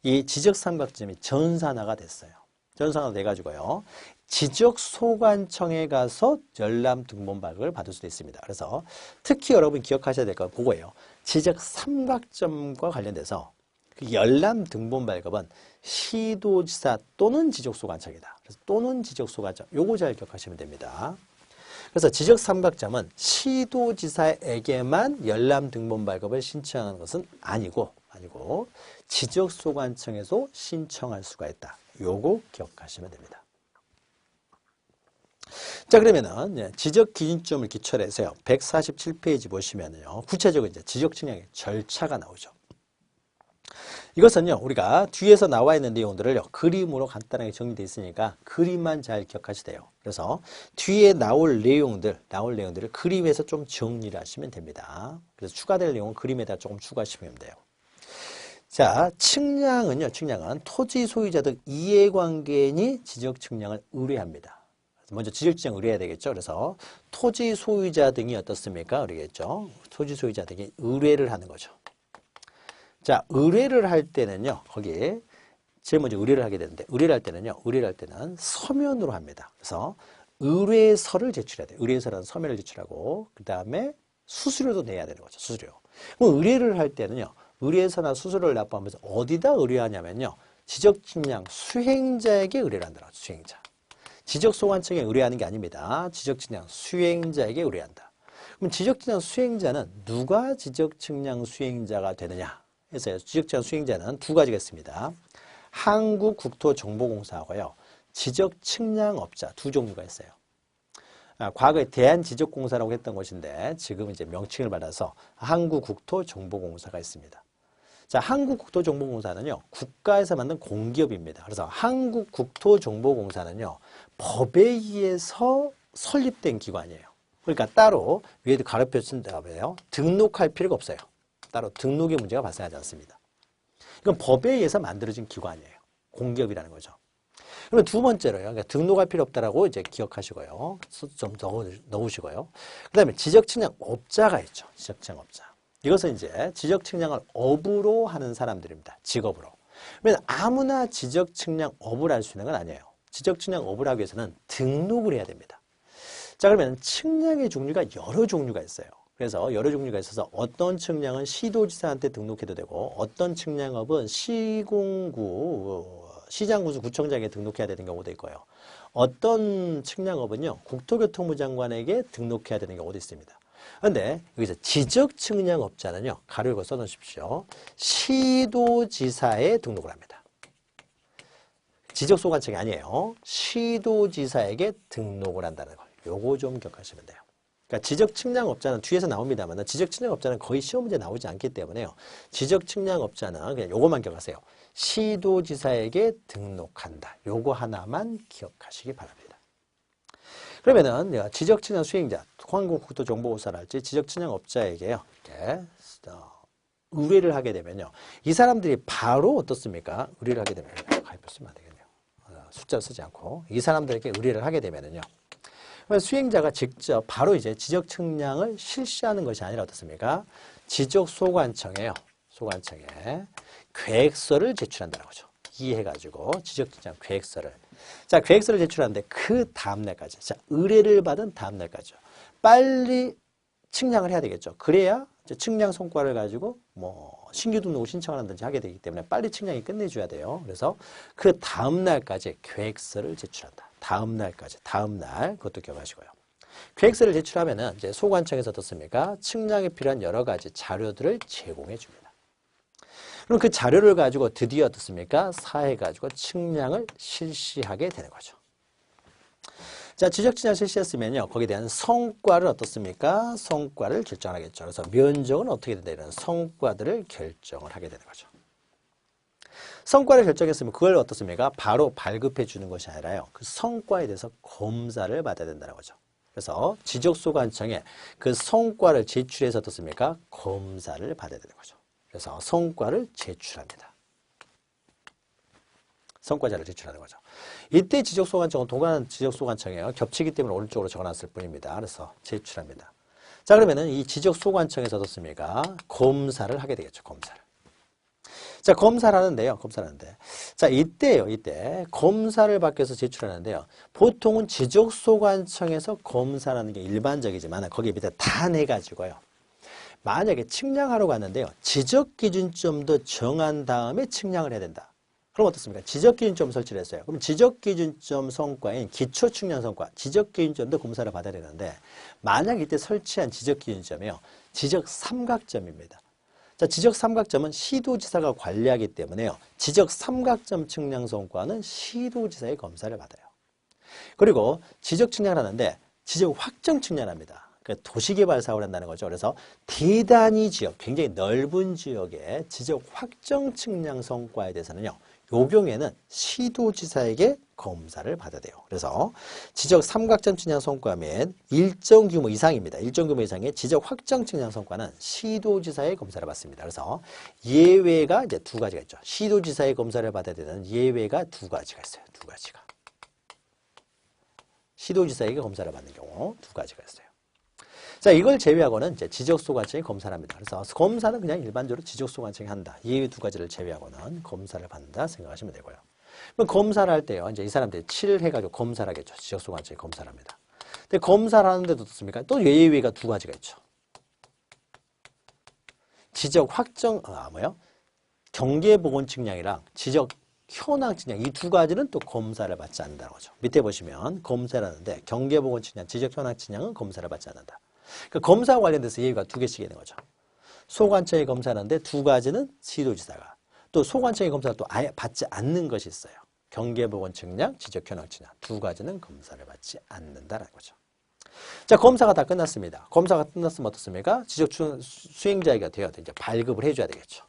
이 지적 삼각점이 전산화가 됐어요. 전산화 돼가지고요, 지적 소관청에 가서 열람 등본 발급을 받을 수도 있습니다. 그래서 특히 여러분 기억하셔야 될 건 그거예요. 지적 삼각점과 관련돼서 그 열람 등본 발급은 시도지사 또는 지적 소관청이다. 그래서 또는 지적 소관청, 요거 잘 기억하시면 됩니다. 그래서 지적 삼각점은 시도지사에게만 열람 등본 발급을 신청하는 것은 아니고 지적 소관청에서 신청할 수가 있다. 요거 기억하시면 됩니다. 자, 그러면은 지적 기준점을 기초로 해서요, 147페이지 보시면은요, 구체적으로 이제 지적 측량의 절차가 나오죠. 이것은요, 우리가 뒤에서 나와 있는 내용들을요, 그림으로 간단하게 정리되어 있으니까 그림만 잘 기억하시대요. 그래서 뒤에 나올 내용들을 그림에서 좀 정리를 하시면 됩니다. 그래서 추가될 내용은 그림에다 조금 추가하시면 돼요. 자, 측량은 토지 소유자 등 이해관계인이 지적 측량을 의뢰합니다. 먼저 지적 측량 의뢰해야 되겠죠. 그래서 토지 소유자 등이 어떻습니까? 그러겠죠. 토지 소유자 등이 의뢰를 하는 거죠. 자, 의뢰를 할 때는요, 거기에 제일 먼저 의뢰를 하게 되는데, 의뢰를 할 때는 서면으로 합니다. 그래서 의뢰서를 제출해야 돼요. 의뢰서라는 서면을 제출하고, 그 다음에 수수료도 내야 되는 거죠. 수수료. 그럼 의뢰를 할 때는요, 의뢰서나 수수료를 납부하면서 어디다 의뢰하냐면요, 지적 측량 수행자에게 의뢰를 한다는 거죠. 수행자. 지적 소관청에 의뢰하는 게 아닙니다. 지적 측량 수행자에게 의뢰한다. 그럼 지적 측량 수행자는 누가 지적 측량 수행자가 되느냐? 해서 지적 측량 수행자는 두 가지가 있습니다. 한국국토정보공사하고요, 지적 측량업자 두 종류가 있어요. 과거에 대한지적공사라고 했던 것인데 지금 이제 명칭을 받아서 한국국토정보공사가 있습니다. 자, 한국국토정보공사는요, 국가에서 만든 공기업입니다. 그래서 한국국토정보공사는요, 법에 의해서 설립된 기관이에요. 그러니까 따로 위에도 가로표 쓴다고요, 등록할 필요가 없어요. 따로 등록의 문제가 발생하지 않습니다. 이건 법에 의해서 만들어진 기관이에요. 공기업이라는 거죠. 그러면 두 번째로요, 그러니까 등록할 필요 없다라고 이제 기억하시고요, 좀 넣으시고요. 그 다음에 지적 측량업자가 있죠. 지적 측량업자. 이것은 이제 지적 측량을 업으로 하는 사람들입니다. 직업으로. 그러면 아무나 지적 측량업을 할 수 있는 건 아니에요. 지적 측량업을 하기 위해서는 등록을 해야 됩니다. 자, 그러면 측량의 종류가 여러 종류가 있어요. 그래서 여러 종류가 있어서 어떤 측량은 시도지사한테 등록해도 되고, 어떤 측량업은 시공구, 시장군수 구청장에게 등록해야 되는 경우도 있고요. 어떤 측량업은요, 국토교통부 장관에게 등록해야 되는 경우도 있습니다. 그런데 여기서 지적 측량업자는요, 가로 읽어 써놓으십시오. 시도지사에 등록을 합니다. 지적 소관청이 아니에요. 시도지사에게 등록을 한다는 걸. 요거 좀 기억하시면 돼요. 그러니까 지적 측량업자는 뒤에서 나옵니다만, 지적 측량업자는 거의 시험 문제 나오지 않기 때문에요. 지적 측량업자는 그냥 요거만 기억하세요. 시도지사에게 등록한다. 요거 하나만 기억하시기 바랍니다. 그러면은 지적 측량 수행자, 한국국토정보공사랄지 지적 측량업자에게요, 이렇게 의뢰를 하게 되면요. 이 사람들이 바로 어떻습니까? 의뢰를 하게 되면, 가입을 쓰면 안 되겠네요. 숫자를 쓰지 않고. 이 사람들에게 의뢰를 하게 되면은요. 수행자가 직접 바로 이제 지적 측량을 실시하는 것이 아니라 어떻습니까? 지적소관청에요. 소관청에 계획서를 제출한다는 거죠. 이해해가지고 지적 측량 계획서를. 자, 계획서를 제출하는데 그 다음날까지. 자, 의뢰를 받은 다음날까지요. 빨리 측량을 해야 되겠죠. 그래야 이제 측량 성과를 가지고 뭐 신규 등록을 신청하든지 하게 되기 때문에 빨리 측량이 끝내줘야 돼요. 그래서 그 다음날까지 계획서를 제출한다. 다음날까지. 다음날 그것도 기억하시고요. 계획서를 제출하면은 이제 소관청에서 어떻습니까? 측량에 필요한 여러 가지 자료들을 제공해 줍니다. 그럼 그 자료를 가지고 드디어 어떻습니까? 사회 가지고 측량을 실시하게 되는 거죠. 자, 지적 측량 실시했으면요. 거기에 대한 성과를 어떻습니까? 성과를 결정하겠죠. 그래서 면적은 어떻게 된다? 이런 성과들을 결정을 하게 되는 거죠. 성과를 결정했으면 그걸 어떻습니까? 바로 발급해 주는 것이 아니라요. 그 성과에 대해서 검사를 받아야 된다는 거죠. 그래서 지적소관청에 그 성과를 제출해서 어떻습니까? 검사를 받아야 되는 거죠. 그래서 성과를 제출합니다. 성과자를 제출하는 거죠. 이때 지적소관청은 동일한 지적소관청이에요. 겹치기 때문에 오른쪽으로 적어놨을 뿐입니다. 그래서 제출합니다. 자, 그러면은 이 지적소관청에서 어떻습니까? 검사를 하게 되겠죠. 검사를. 자, 검사를 하는데요. 검사를 하는데. 자, 이때요. 이때 검사를 받기 위해서 제출하는데요. 보통은 지적소관청에서 검사라는 게 일반적이지만 거기 밑에 다 내가지고요. 만약에 측량하러 갔는데요. 지적기준점도 정한 다음에 측량을 해야 된다. 그럼 어떻습니까? 지적기준점 설치를 했어요. 그럼 지적기준점 성과인 기초측량성과 지적기준점도 검사를 받아야 되는데 만약 이때 설치한 지적기준점이요. 지적삼각점입니다. 자, 지적삼각점은 시도지사가 관리하기 때문에요. 지적삼각점 측량성과는 시도지사의 검사를 받아요. 그리고 지적측량을 하는데 지적확정측량합니다. 그러니까 도시개발 사업을 한다는 거죠. 그래서 대단위 지역, 굉장히 넓은 지역의 지적확정 측량 성과에 대해서는요. 요 경우에는 시도지사에게 검사를 받아야 돼요. 그래서 지적 삼각점 측량 성과 및 일정 규모 이상입니다. 일정 규모 이상의 지적 확정 측량 성과는 시도지사의 검사를 받습니다. 그래서 예외가 이제 두 가지가 있죠. 시도지사의 검사를 받아야 되는 예외가 두 가지가 있어요. 두 가지가. 시도지사에게 검사를 받는 경우 두 가지가 있어요. 자, 이걸 제외하고는 이제 지적소관청이 검사를 합니다. 그래서 검사는 그냥 일반적으로 지적소관청이 한다. 이 두 가지를 제외하고는 검사를 받는다 생각하시면 되고요. 그럼 검사를 할 때요. 이제 이 사람들이 칠해가지고 검사를 하겠죠. 지적소관청이 검사를 합니다. 근데 검사를 하는데도 어떻습니까? 또 예외가 두 가지가 있죠. 지적 확정, 경계보건 측량이랑 지적 현황 측량 이 두 가지는 또 검사를 받지 않는다는 거죠. 밑에 보시면 검사를 하는데 경계보건 측량, 지적 현황 측량은 검사를 받지 않는다. 그러니까 검사와 관련돼서 예외가 두 개씩 있는 거죠. 소관청이 검사하는데 두 가지는 시도지사가. 또 소관청의 검사가 또 아예 받지 않는 것이 있어요. 경계보건 측량, 지적 현황 측량 두 가지는 검사를 받지 않는다는 거죠. 자, 검사가 다 끝났습니다. 검사가 끝났으면 어떻습니까? 지적 수행자에게 돼야 이제 발급을 해줘야 되겠죠.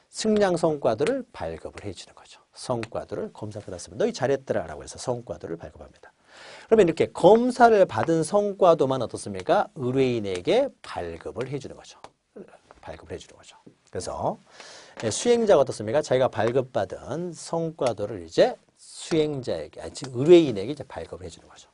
측량 성과들을 발급을 해주는 거죠. 성과들을 검사 끝났으면 너희 잘했더라라고 해서 성과들을 발급합니다. 그러면 이렇게 검사를 받은 성과도만 어떻습니까? 의뢰인에게 발급을 해주는 거죠. 발급을 해주는 거죠. 그래서 수행자가 어떻습니까? 자기가 발급받은 성과도를 이제 수행자에게, 의뢰인에게 이제 발급을 해주는 거죠.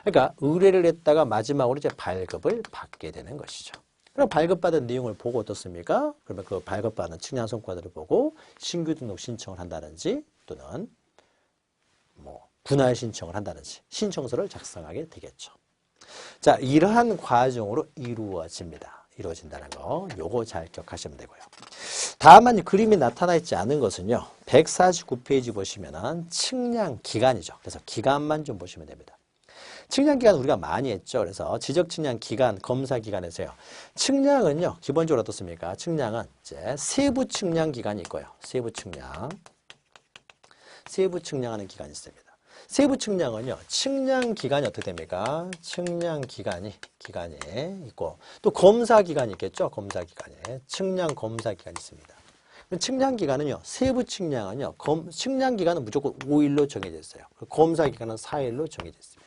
그러니까 의뢰를 했다가 마지막으로 이제 발급을 받게 되는 것이죠. 그럼 발급받은 내용을 보고 어떻습니까? 그러면 그 발급받은 측량 성과들을 보고 신규 등록 신청을 한다든지 또는 뭐 분할 신청을 한다든지 신청서를 작성하게 되겠죠. 자, 이러한 과정으로 이루어진다는 거 요거 잘 기억하시면 되고요. 다만 그림이 나타나 있지 않은 것은요. 149페이지 보시면은 측량 기간이죠. 그래서 기간만 좀 보시면 됩니다. 측량 기간 우리가 많이 했죠. 그래서 지적 측량 기간, 검사 기간에서요. 측량은요. 기본적으로 어떻습니까? 측량은 이제 세부 측량 기간이 있고요. 세부 측량하는 기간이 있습니다. 세부 측량은요. 측량 기간이 어떻게 됩니까? 측량 기간이 있고 또 검사 기간이 있겠죠. 검사 기간에 측량 검사 기간이 있습니다. 측량 기간은요. 세부 측량은요. 측량 기간은 무조건 5일로 정해져 있어요. 검사 기간은 4일로 정해져 있습니다.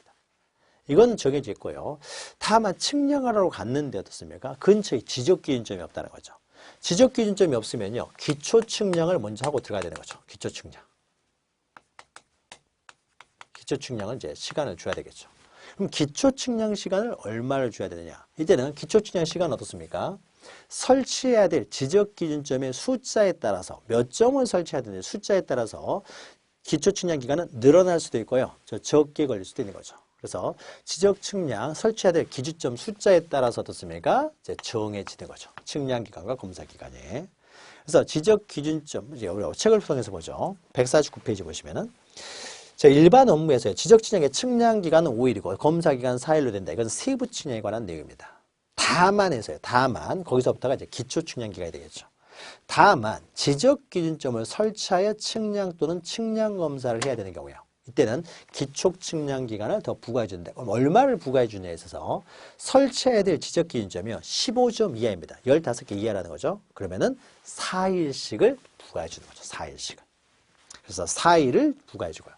이건 정해져 있고요. 다만 측량하러 갔는데 어떻습니까? 근처에 지적기준점이 없다는 거죠. 지적기준점이 없으면요. 기초측량을 먼저 하고 들어가야 되는 거죠. 기초측량. 기초측량은 이제 시간을 줘야 되겠죠. 그럼 기초측량 시간을 얼마를 줘야 되느냐? 이때는 기초측량 시간은 어떻습니까? 설치해야 될 지적기준점의 숫자에 따라서 몇 점을 설치해야 되는지 숫자에 따라서 기초측량 기간은 늘어날 수도 있고요. 적게 걸릴 수도 있는 거죠. 그래서 지적측량 설치해야 될 기준점 숫자에 따라서 어떻습니까? 이제 정해지는 거죠. 측량기간과 검사기간이. 그래서 지적기준점, 이제 우리가 책을 통해서 보죠. 149페이지 보시면은 자, 일반 업무에서의 지적측량의 측량기간은 5일이고 검사기간은 4일로 된다. 이건 세부측량에 관한 내용입니다. 다만에서요. 다만 거기서부터가 이제 기초측량기간이 되겠죠. 다만 지적기준점을 설치하여 측량 또는 측량검사를 해야 되는 경우요. 이때는 기초측량기간을 더 부과해 준다. 그럼 얼마를 부과해 주냐에 있어서 설치해야 될 지적기준점이요. 15점 이하입니다. 15개 이하라는 거죠. 그러면은 4일씩을 부과해 주는 거죠. 4일씩을. 그래서 4일을 부과해 주고요.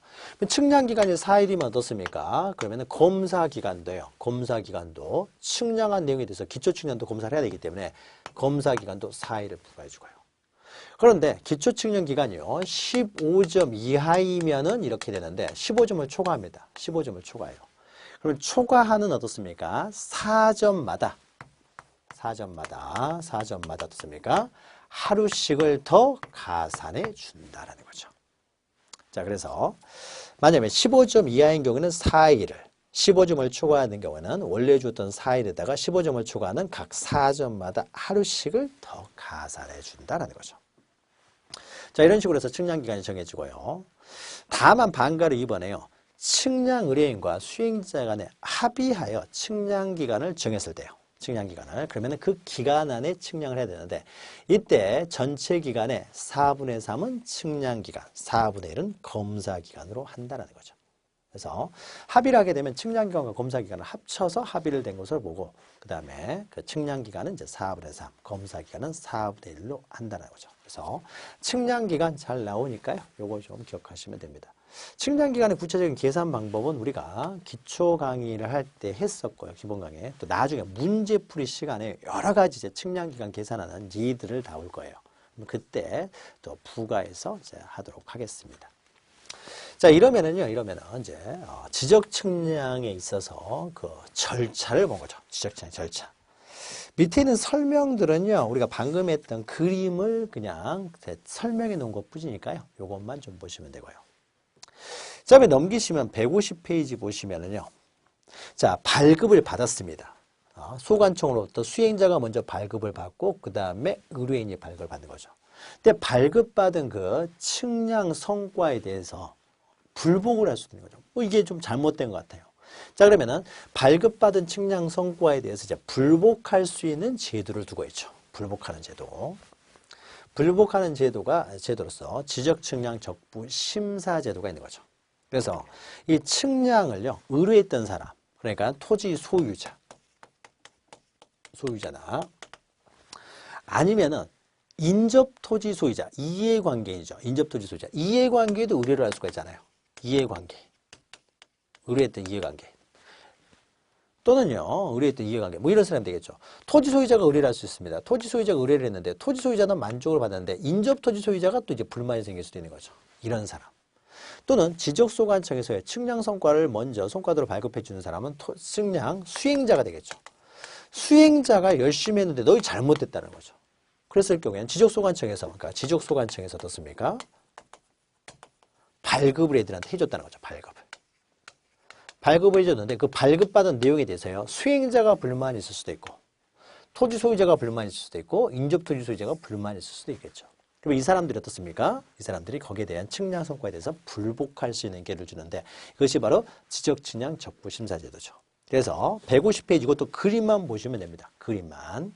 측량기간이 4일이면 어떻습니까? 그러면은 검사기간도요. 검사기간도 측량한 내용에 대해서 기초측량도 검사를 해야 되기 때문에 검사기간도 4일을 부과해 주고요. 그런데 기초측량기간이요. 15점 이하이면은 이렇게 되는데 15점을 초과합니다. 15점을 초과해요. 그러면 초과하는 어떻습니까? 4점마다 어떻습니까? 하루씩을 더 가산해 준다라는 거죠. 자, 그래서 만약에 15점 이하인 경우는 4일을, 15점을 초과하는 경우는 원래 줬던 4일에다가 15점을 초과하는 각 4점마다 하루씩을 더 가산해 준다라는 거죠. 자, 이런 식으로 해서 측량기간이 정해지고요. 다만 반가로 이번에요. 측량 의뢰인과 수행자 간에 합의하여 측량기간을 정했을 때요. 측량기간을. 그러면 그 기간 안에 측량을 해야 되는데 이때 전체 기간의 4분의 3은 측량기간, 4분의 1은 검사기간으로 한다는 거죠. 그래서 합의를 하게 되면 측량기간과 검사기간을 합쳐서 합의를 된 것을 보고 그 다음에 그 측량기간은 이제 4분의 3, 검사기간은 4분의 1로 한다는 거죠. 그래서 측량기간 잘 나오니까요. 요거 좀 기억하시면 됩니다. 측량기간의 구체적인 계산 방법은 우리가 기초 강의를 할 때 했었고요. 기본 강의. 또 나중에 문제풀이 시간에 여러 가지 이제 측량기간 계산하는 예들을 나올 거예요. 그때 또 부가해서 이제 하도록 하겠습니다. 자, 이러면은 이제 지적 측량에 있어서 그 절차를 본 거죠. 지적 측량 절차. 밑에 있는 설명들은요, 우리가 방금 했던 그림을 그냥 설명해 놓은 것 뿐이니까요. 요것만 좀 보시면 되고요. 자, 다음에 넘기시면 150페이지 보시면은요. 자, 발급을 받았습니다. 소관청으로부터 수행자가 먼저 발급을 받고 그 다음에 의뢰인이 발급을 받는 거죠. 근데 발급받은 그 측량 성과에 대해서 불복을 할 수 있는 거죠. 이게 좀 잘못된 것 같아요. 자, 그러면은 발급받은 측량 성과에 대해서 이제 불복할 수 있는 제도를 두고 있죠. 불복하는 제도. 불복하는 제도로서 지적측량 적부 심사 제도가 있는 거죠. 그래서 이 측량을요, 의뢰했던 사람, 그러니까 토지 소유자나 아니면은 인접토지 소유자, 이해관계인이죠. 인접토지 소유자. 이해관계에도 의뢰를 할 수가 있잖아요. 이해관계. 의뢰했던 이해관계. 또는요, 의뢰했던 이해관계. 뭐 이런 사람이 되겠죠. 토지 소유자가 의뢰를 할 수 있습니다. 토지 소유자가 의뢰를 했는데 토지 소유자는 만족을 받았는데 인접토지 소유자가 또 이제 불만이 생길 수도 있는 거죠. 이런 사람. 또는 지적소관청에서의 측량 성과를 먼저 성과도로 발급해 주는 사람은 측량 수행자가 되겠죠. 수행자가 열심히 했는데 너희 잘못됐다는 거죠. 그랬을 경우에는 지적소관청에서, 그러니까 지적소관청에서 어떻습니까? 발급을 애들한테 해줬다는 거죠. 발급을 해줬는데 그 발급받은 내용에 대해서요. 수행자가 불만이 있을 수도 있고 토지 소유자가 불만이 있을 수도 있고 인접토지 소유자가 불만이 있을 수도 있겠죠. 그럼 이 사람들이 어떻습니까? 이 사람들이 거기에 대한 측량 성과에 대해서 불복할 수 있는 기회를 주는데 이것이 바로 지적측량 적부심사제도죠. 그래서 150페이지 이것도 그림만 보시면 됩니다. 그림만.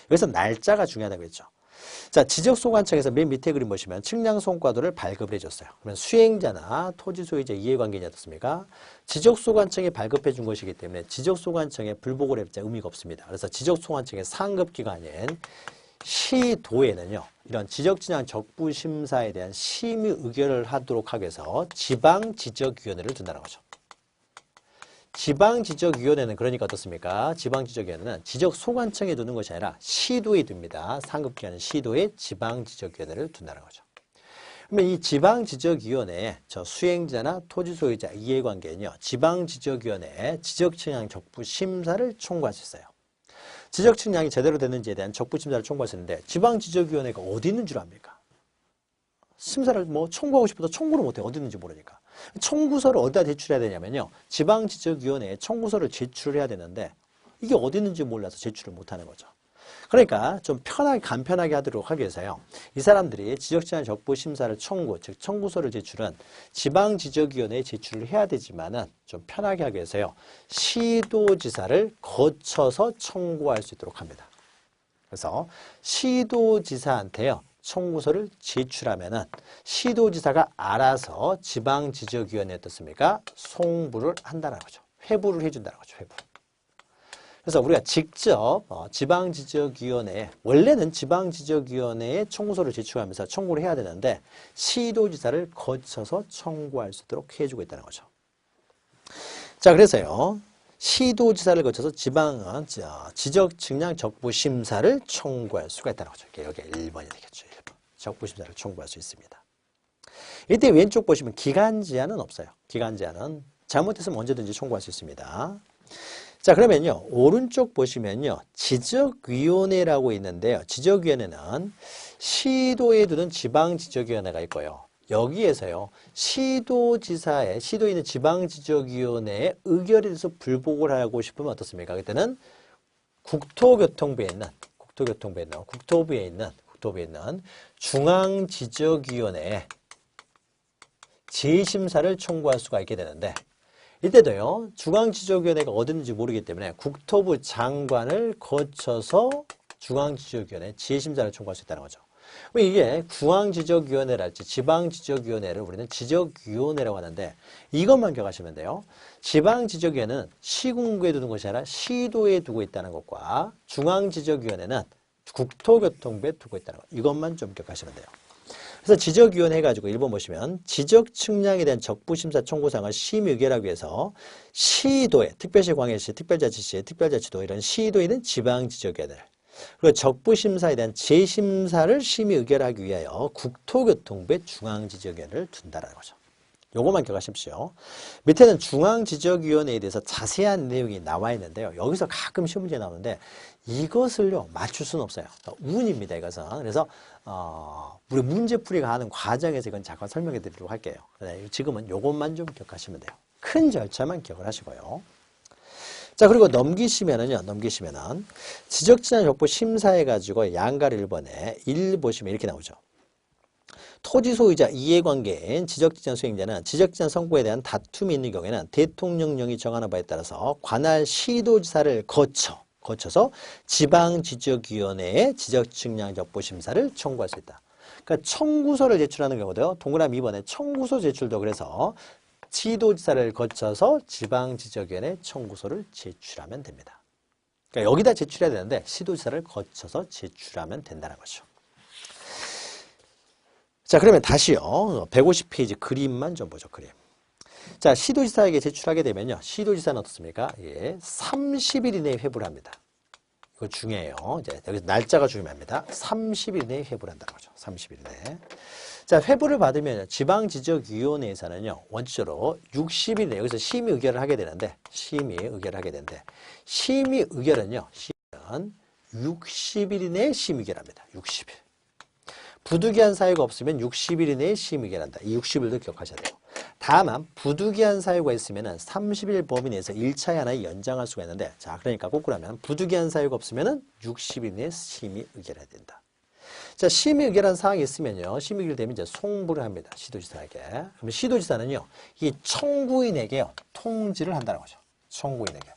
여기서 날짜가 중요하다고 했죠. 자, 지적소관청에서 맨 밑에 그림 보시면 측량 성과도를 발급을 해줬어요. 그러면 수행자나 토지 소유자 이해관계냐 어떻습니까? 지적소관청에 발급해 준 것이기 때문에 지적소관청에 불복을 해봤자 의미가 없습니다. 그래서 지적소관청의 상급기관인 시도에는요, 이런 지적측량 적부심사에 대한 심의 의결을 하도록 하기 위해서 지방지적위원회를 둔다는 거죠. 지방지적위원회는 그러니까 어떻습니까? 지방지적위원회는 지적소관청에 두는 것이 아니라 시도에 둡니다. 상급기관은 시도에 지방지적위원회를 둔다는 거죠. 그러면 이 지방지적위원회에 저 수행자나 토지소유자 이해관계는요. 지방지적위원회에 지적측량 적부심사를 청구할 수 있어요. 지적측량이 제대로 됐는지에 대한 적부심사를 청구할 수 있는데 지방지적위원회가 어디 있는 줄 압니까? 심사를 뭐 청구하고 싶어도 청구를 못해. 어디 있는지 모르니까. 청구서를 어디다 제출해야 되냐면요. 지방지적위원회에 청구서를 제출해야 되는데 이게 어디 있는지 몰라서 제출을 못하는 거죠. 그러니까 좀 편하게 간편하게 하도록 하기 위해서요. 이 사람들이 지적재산 적부심사를 청구, 즉 청구서를 제출은 지방지적위원회에 제출을 해야 되지만은 좀 편하게 하기 위해서요. 시도지사를 거쳐서 청구할 수 있도록 합니다. 그래서 시도지사한테요. 청구서를 제출하면은 시도지사가 알아서 지방지적위원회에 어떻습니까? 송부를 한다는 거죠. 회부를 해준다는 거죠. 회부. 그래서 우리가 직접 지방지적위원회에 원래는 지방지적위원회에 청구서를 제출하면서 청구를 해야 되는데 시도지사를 거쳐서 청구할 수 있도록 해주고 있다는 거죠. 자, 그래서요. 시도지사를 거쳐서 지적측량 적부심사를 청구할 수가 있다는 거죠. 여기 1번이 되겠죠. 1번. 적부심사를 청구할 수 있습니다. 이때 왼쪽 보시면 기간제한은 없어요. 기간제한은 잘못했으면 언제든지 청구할 수 있습니다. 자, 그러면요. 오른쪽 보시면요. 지적위원회라고 있는데요. 지적위원회는 시도에 두는 지방지적위원회가 있고요. 여기에서요. 시도지사의 시도에 있는 지방지적위원회의 의결에 대해서 불복을 하고 싶으면 어떻습니까? 그때는 국토부에 있는 중앙지적위원회에 재심사를 청구할 수가 있게 되는데 이때도요. 중앙지적위원회가 어딘지 모르기 때문에 국토부 장관을 거쳐서 중앙지적위원회 재심사를 청구할 수 있다는 거죠. 그럼 이게 중앙지적위원회랄지 지방지적위원회를 우리는 지적위원회라고 하는데 이것만 기억하시면 돼요. 지방지적위원회는 시군구에 두는 것이 아니라 시도에 두고 있다는 것과 중앙지적위원회는 국토교통부에 두고 있다는 것. 이것만 좀 기억하시면 돼요. 그래서 지적위원회 해가지고 1번 보시면 지적측량에 대한 적부심사 청구사항을 심의 의결하기 위해서 시도에 특별시, 광역시, 특별자치시, 특별자치도 이런 시도에 있는 지방지적위원회를 그리고 적부심사에 대한 재심사를 심의 의결하기 위하여 국토교통부에 중앙지적위원회를 둔다는 거죠. 요것만 기억하십시오. 밑에는 중앙지적위원회에 대해서 자세한 내용이 나와 있는데요. 여기서 가끔 시험 문제 나오는데 이것을요 맞출 수는 없어요. 운입니다. 이것은. 그래서 우리 문제풀이가 하는 과정에서 이건 잠깐 설명해 드리도록 할게요. 지금은 요것만 좀 기억하시면 돼요. 큰 절차만 기억을 하시고요. 자, 그리고 넘기시면은 지적재산 적부 심사해가지고 양가를 1번에 1 보시면 이렇게 나오죠. 토지 소유자 이해관계인 지적재산 수행자는 지적재산 선고에 대한 다툼이 있는 경우에는 대통령령이 정하는 바에 따라서 관할 시도지사를 거쳐서 지방지적위원회에 지적측량 적부심사를 청구할 수 있다. 그러니까 청구서를 제출하는 경우도요. 동그라미 2번에 청구서 제출도 그래서 시도지사를 거쳐서 지방지적위원회 청구서를 제출하면 됩니다. 그러니까 여기다 제출해야 되는데 시도지사를 거쳐서 제출하면 된다는 거죠. 자, 그러면 다시요. 150페이지 그림만 좀 보죠. 그림. 자, 시도지사에게 제출하게 되면요. 시도지사는 어떻습니까? 예, 30일 이내에 회부를 합니다. 이거 중요해요. 이제 여기서 날짜가 중요합니다. 30일 이내에 회부를 한다는 거죠. 30일 이내에. 자, 회부를 받으면 지방지적위원회에서는요. 원칙적으로 60일 이내 여기서 심의 의결을 하게 되는데 심의 의결은요. 심의는 60일 이내에 심의 의결합니다. 60일. 부득이한 사유가 없으면 60일 이내에 심의 의결한다. 이 60일도 기억하셔야 돼요. 다만 부득이한 사유가 있으면 30일 범위 내에서 1차에 하나 연장할 수가 있는데 자, 그러니까 거꾸로 하면 부득이한 사유가 없으면 60일 내에 심의 의결해야 된다. 자, 심의 의결한 사항이 있으면요. 심의 의결되면 이제 송부를 합니다. 시도지사에게. 그럼 시도지사는요. 이 청구인에게요. 통지를 한다는 거죠. 청구인에게.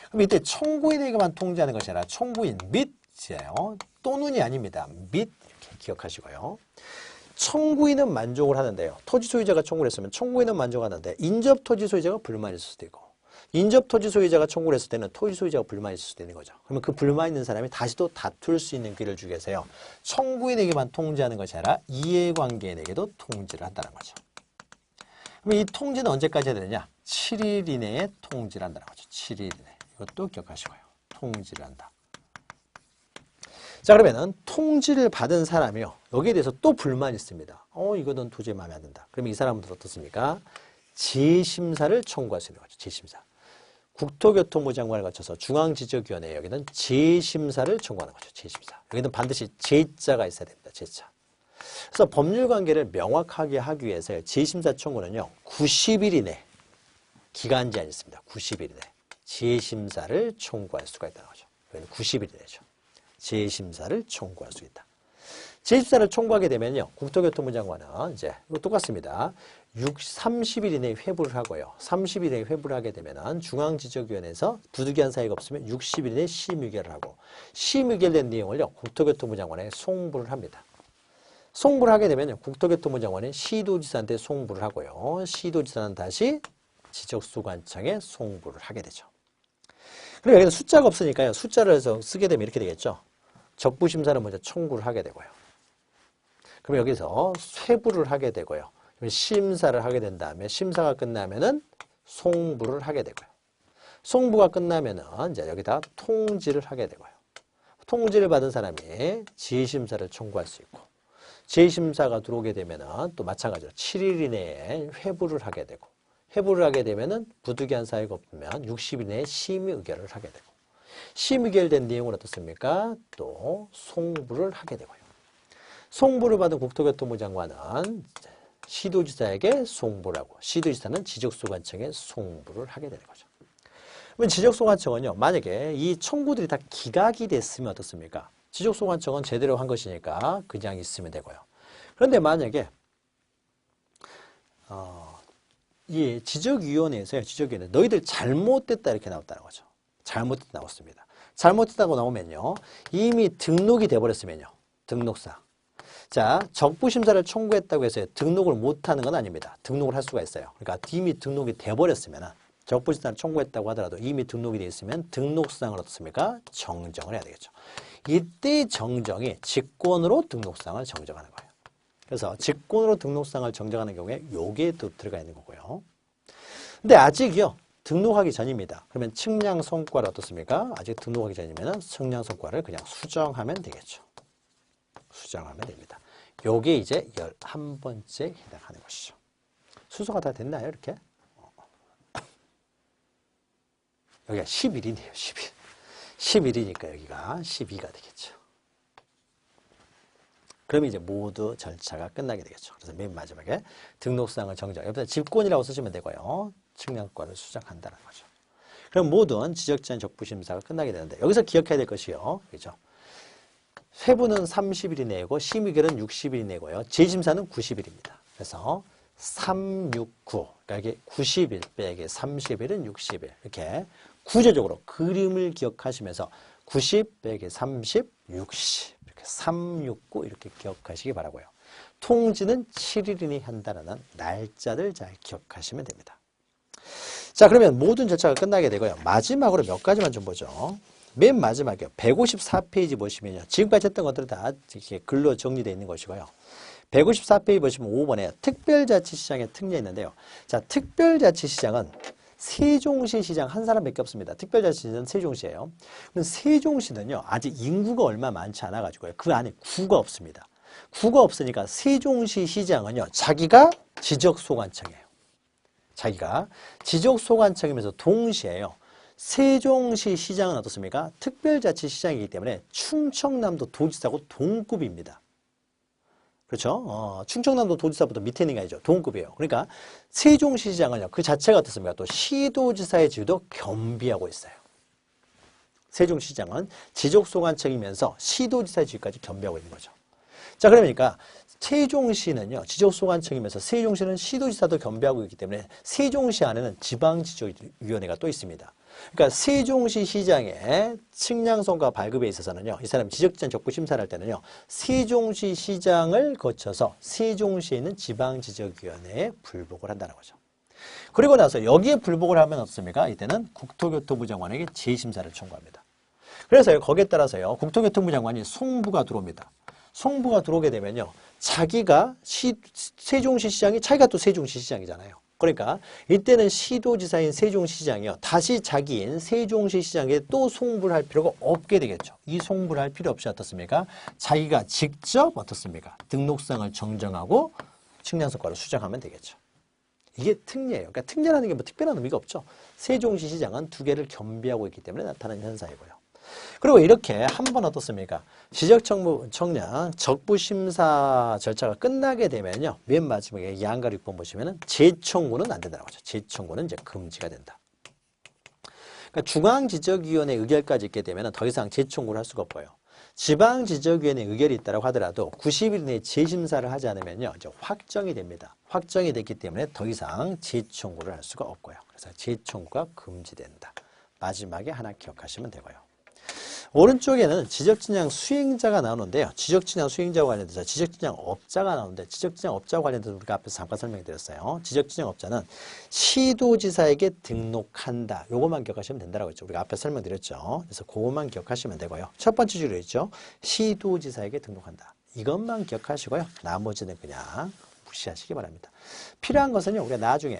그럼 이때 청구인에게만 통지하는 것이 아니라 청구인 및이에요. 또는이 아닙니다. 및 이렇게 기억하시고요. 청구인은 만족을 하는데요. 토지 소유자가 청구를 했으면 청구인은 만족하는데 인접 토지 소유자가 불만이 있을 수도 있고 인접 토지 소유자가 청구를 했을 때는 토지 소유자가 불만이 있을 수도 있는 거죠. 그러면 그 불만 있는 사람이 다시 또 다툴 수 있는 기회를 주기 위해서요. 청구인에게만 통지하는 것이 아니라 이해관계인에게도 통지를 한다는 거죠. 그럼 이 통지는 언제까지 해야 되느냐? 7일 이내에 통지를 한다는 거죠. 7일 이내. 이것도 기억하시고요. 통지를 한다. 자, 그러면은 통지를 받은 사람이요. 여기에 대해서 또 불만이 있습니다. 이거는 도저히 마음에 안 든다. 그러면 이 사람은 어떻습니까? 재심사를 청구할 수 있는 거죠. 재심사. 국토교통부 장관을 거쳐서 중앙지적위원회에 여기는 재심사를 청구하는 거죠. 재심사. 여기는 반드시 재자가 있어야 됩니다. 재자. 그래서 법률관계를 명확하게 하기 위해서 재심사 청구는요. 90일 이내 기간 제한이 있습니다. 90일 이내 재심사를 청구할 수가 있다는 거죠. 여기는 90일 이내죠. 재심사를 청구할 수 있다. 재심사를 청구하게 되면요. 국토교통부 장관은 이제 이거 똑같습니다. 30일 이내에 회부를 하고요. 30일 이내에 회부를 하게 되면은 중앙지적위원회에서 부득이한 사유가 없으면 60일 이내에 심의결을 하고 심의결된 내용을요. 국토교통부 장관에 송부를 합니다. 송부를 하게 되면 국토교통부 장관이 시도지사한테 송부를 하고요. 시도지사는 다시 지적소관청에 송부를 하게 되죠. 그리고 여기는 숫자가 없으니까요. 숫자를 쓰게 되면 이렇게 되겠죠. 적부심사는 먼저 청구를 하게 되고요. 그럼 여기서 회부를 하게 되고요. 심사를 하게 된 다음에 심사가 끝나면은 송부를 하게 되고요. 송부가 끝나면은 이제 여기다 통지를 하게 되고요. 통지를 받은 사람이 재심사를 청구할 수 있고 재심사가 들어오게 되면은 또 마찬가지로 7일 이내에 회부를 하게 되고 회부를 하게 되면은 부득이한 사유가 없으면 60일 이내에 심의 의결을 하게 되고 심의 의결된 내용은 어떻습니까? 또 송부를 하게 되고요. 송부를 받은 국토교통부 장관은 시도지사에게 송부를 하고 시도지사는 지적소관청에 송부를 하게 되는 거죠. 그러면 지적소관청은요. 만약에 이 청구들이 다 기각이 됐으면 어떻습니까? 지적소관청은 제대로 한 것이니까 그냥 있으면 되고요. 그런데 만약에 이 지적위원회에서요. 지적위원회 너희들 잘못됐다 이렇게 나왔다는 거죠. 잘못됐다 나왔습니다. 잘못됐다고 나오면요. 이미 등록이 돼버렸으면요. 등록상. 자, 적부심사를 청구했다고 해서 등록을 못하는 건 아닙니다. 등록을 할 수가 있어요. 그러니까 이미 등록이 돼버렸으면 적부심사를 청구했다고 하더라도 이미 등록이 되어 있으면 등록상을 어떻습니까? 정정을 해야 되겠죠. 이때 정정이 직권으로 등록상을 정정하는 거예요. 그래서 직권으로 등록상을 정정하는 경우에 요게 또 들어가 있는 거고요. 근데 아직요. 등록하기 전입니다. 그러면 측량성과를 어떻습니까? 아직 등록하기 전이면 측량성과를 그냥 수정하면 되겠죠. 수정하면 됩니다. 요게 이제 11번째 해당하는 것이죠. 순서가 다 됐나요? 이렇게? 여기가 11이네요. 11. 11이니까 여기가 12가 되겠죠. 그러면 이제 모두 절차가 끝나게 되겠죠. 그래서 맨 마지막에 등록사항을 정정. 여기다 집권이라고 쓰시면 되고요. 측량과를 수정한다는 거죠. 그럼 모든 지적제한 적부심사가 끝나게 되는데 여기서 기억해야 될 것이요. 그죠? 회부는 30일 이내고 심의결은 60일 이내고요. 재심사는 90일입니다. 그래서 3, 6, 9. 그러니까 이게 90일 빼기 30일은 60일. 이렇게 구조적으로 그림을 기억하시면서 90 빼기 30, 60. 이렇게 3, 6, 9 이렇게 기억하시기 바라고요. 통지는 7일 이내에 한다는 날짜를 잘 기억하시면 됩니다. 자, 그러면 모든 절차가 끝나게 되고요. 마지막으로 몇 가지만 좀 보죠. 맨 마지막에 154페이지 보시면요. 지금까지 했던 것들은 다 이렇게 글로 정리되어 있는 것이고요. 154페이지 보시면 5번에 특별자치시장의 특례 있는데요. 자, 특별자치시장은 세종시 시장 한 사람밖에 없습니다. 특별자치시장은 세종시예요. 그럼 세종시는요. 아직 인구가 얼마 많지 않아 가지고요. 그 안에 구가 없습니다. 구가 없으니까 세종시 시장은요. 자기가 지적소관청이에요. 자기가 지적소관청이면서 동시에요. 세종시 시장은 어떻습니까? 특별자치시장이기 때문에 충청남도 도지사하고 동급입니다. 그렇죠? 충청남도 도지사보다 밑에 있는 게 아니죠. 동급이에요. 그러니까 세종시 시장은요. 그 자체가 어떻습니까? 또 시도지사의 지위도 겸비하고 있어요. 세종시장은 지적소관청이면서 시도지사의 지위까지 겸비하고 있는 거죠. 자, 그러니까 세종시는요. 지적소관청이면서 세종시는 시도지사도 겸비하고 있기 때문에 세종시 안에는 지방지적위원회가 또 있습니다. 그러니까 세종시 시장의 측량성과 발급에 있어서는요. 이 사람 지적제한 적부심사를 할 때는요. 세종시 시장을 거쳐서 세종시에 있는 지방지적위원회에 불복을 한다는 거죠. 그리고 나서 여기에 불복을 하면 어떻습니까? 이때는 국토교통부 장관에게 재심사를 청구합니다. 그래서 거기에 따라서요. 국토교통부 장관이 송부가 들어옵니다. 송부가 들어오게 되면요. 자기가 세종시 시장이 자기가 또 세종시 시장이잖아요. 그러니까 이때는 시도지사인 세종시장이요. 다시 자기인 세종시장에 또 송부를 할 필요가 없게 되겠죠. 이 송부를 할 필요 없이 어떻습니까? 자기가 직접 어떻습니까? 등록상을 정정하고 측량성과를 수정하면 되겠죠. 이게 특례예요. 그러니까 특례라는 게 뭐 특별한 의미가 없죠. 세종시 시장은 두 개를 겸비하고 있기 때문에 나타나는 현상이고요. 그리고 이렇게 한 번 어떻습니까? 지적청량 적부심사 절차가 끝나게 되면요. 맨 마지막에 양가 6번 보시면은 재청구는 안 된다는 거죠. 재청구는 이제 금지가 된다. 그러니까 중앙지적위원회 의결까지 있게 되면 더 이상 재청구를 할 수가 없고요. 지방지적위원회 의결이 있다고 하더라도 90일 내에 재심사를 하지 않으면요. 이제 확정이 됩니다. 확정이 됐기 때문에 더 이상 재청구를 할 수가 없고요. 그래서 재청구가 금지된다. 마지막에 하나 기억하시면 되고요. 오른쪽에는 지적진양 수행자가 나오는데요. 지적진양 수행자와 관련돼서 지적진양 업자가 나오는데 지적진양 업자와 관련돼서 우리가 앞에서 잠깐 설명드렸어요. 지적진양 업자는 시도지사에게 등록한다. 요것만 기억하시면 된다고 했죠. 우리가 앞에 설명드렸죠. 그래서 그것만 기억하시면 되고요. 첫 번째 줄에 있죠. 시도지사에게 등록한다. 이것만 기억하시고요. 나머지는 그냥 무시하시기 바랍니다. 필요한 것은요. 우리가 나중에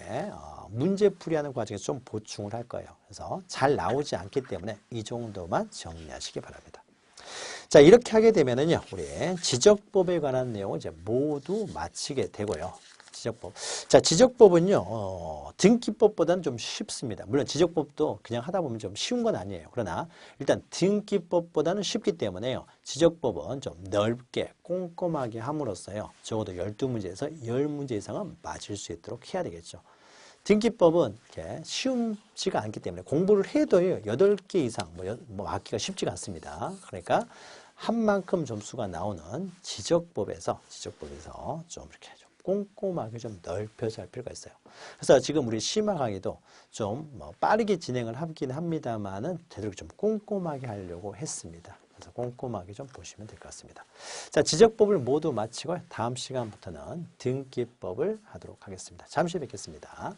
문제풀이하는 과정에서 좀 보충을 할 거예요. 그래서 잘 나오지 않기 때문에 이 정도만 정리하시기 바랍니다. 자, 이렇게 하게 되면은요. 우리 지적법에 관한 내용을 이제 모두 마치게 되고요. 지적법. 자, 지적법은요. 등기법보다는 좀 쉽습니다. 물론 지적법도 그냥 하다 보면 좀 쉬운 건 아니에요. 그러나 일단 등기법보다는 쉽기 때문에요. 지적법은 좀 넓게 꼼꼼하게 함으로써요. 적어도 12문제에서 10문제 이상은 맞을 수 있도록 해야 되겠죠. 등기법은 이렇게 쉽지가 않기 때문에 공부를 해도요. 8개 이상 맞기가 쉽지가 않습니다. 그러니까 한 만큼 점수가 나오는 지적법에서 좀 이렇게 좀 꼼꼼하게 좀 넓혀서 할 필요가 있어요. 그래서 지금 우리 심화 강의도 좀 빠르게 진행을 하긴 합니다만은 되도록 좀 꼼꼼하게 하려고 했습니다. 그래서 꼼꼼하게 좀 보시면 될 것 같습니다. 자, 지적법을 모두 마치고 다음 시간부터는 등기법을 하도록 하겠습니다. 잠시 뵙겠습니다.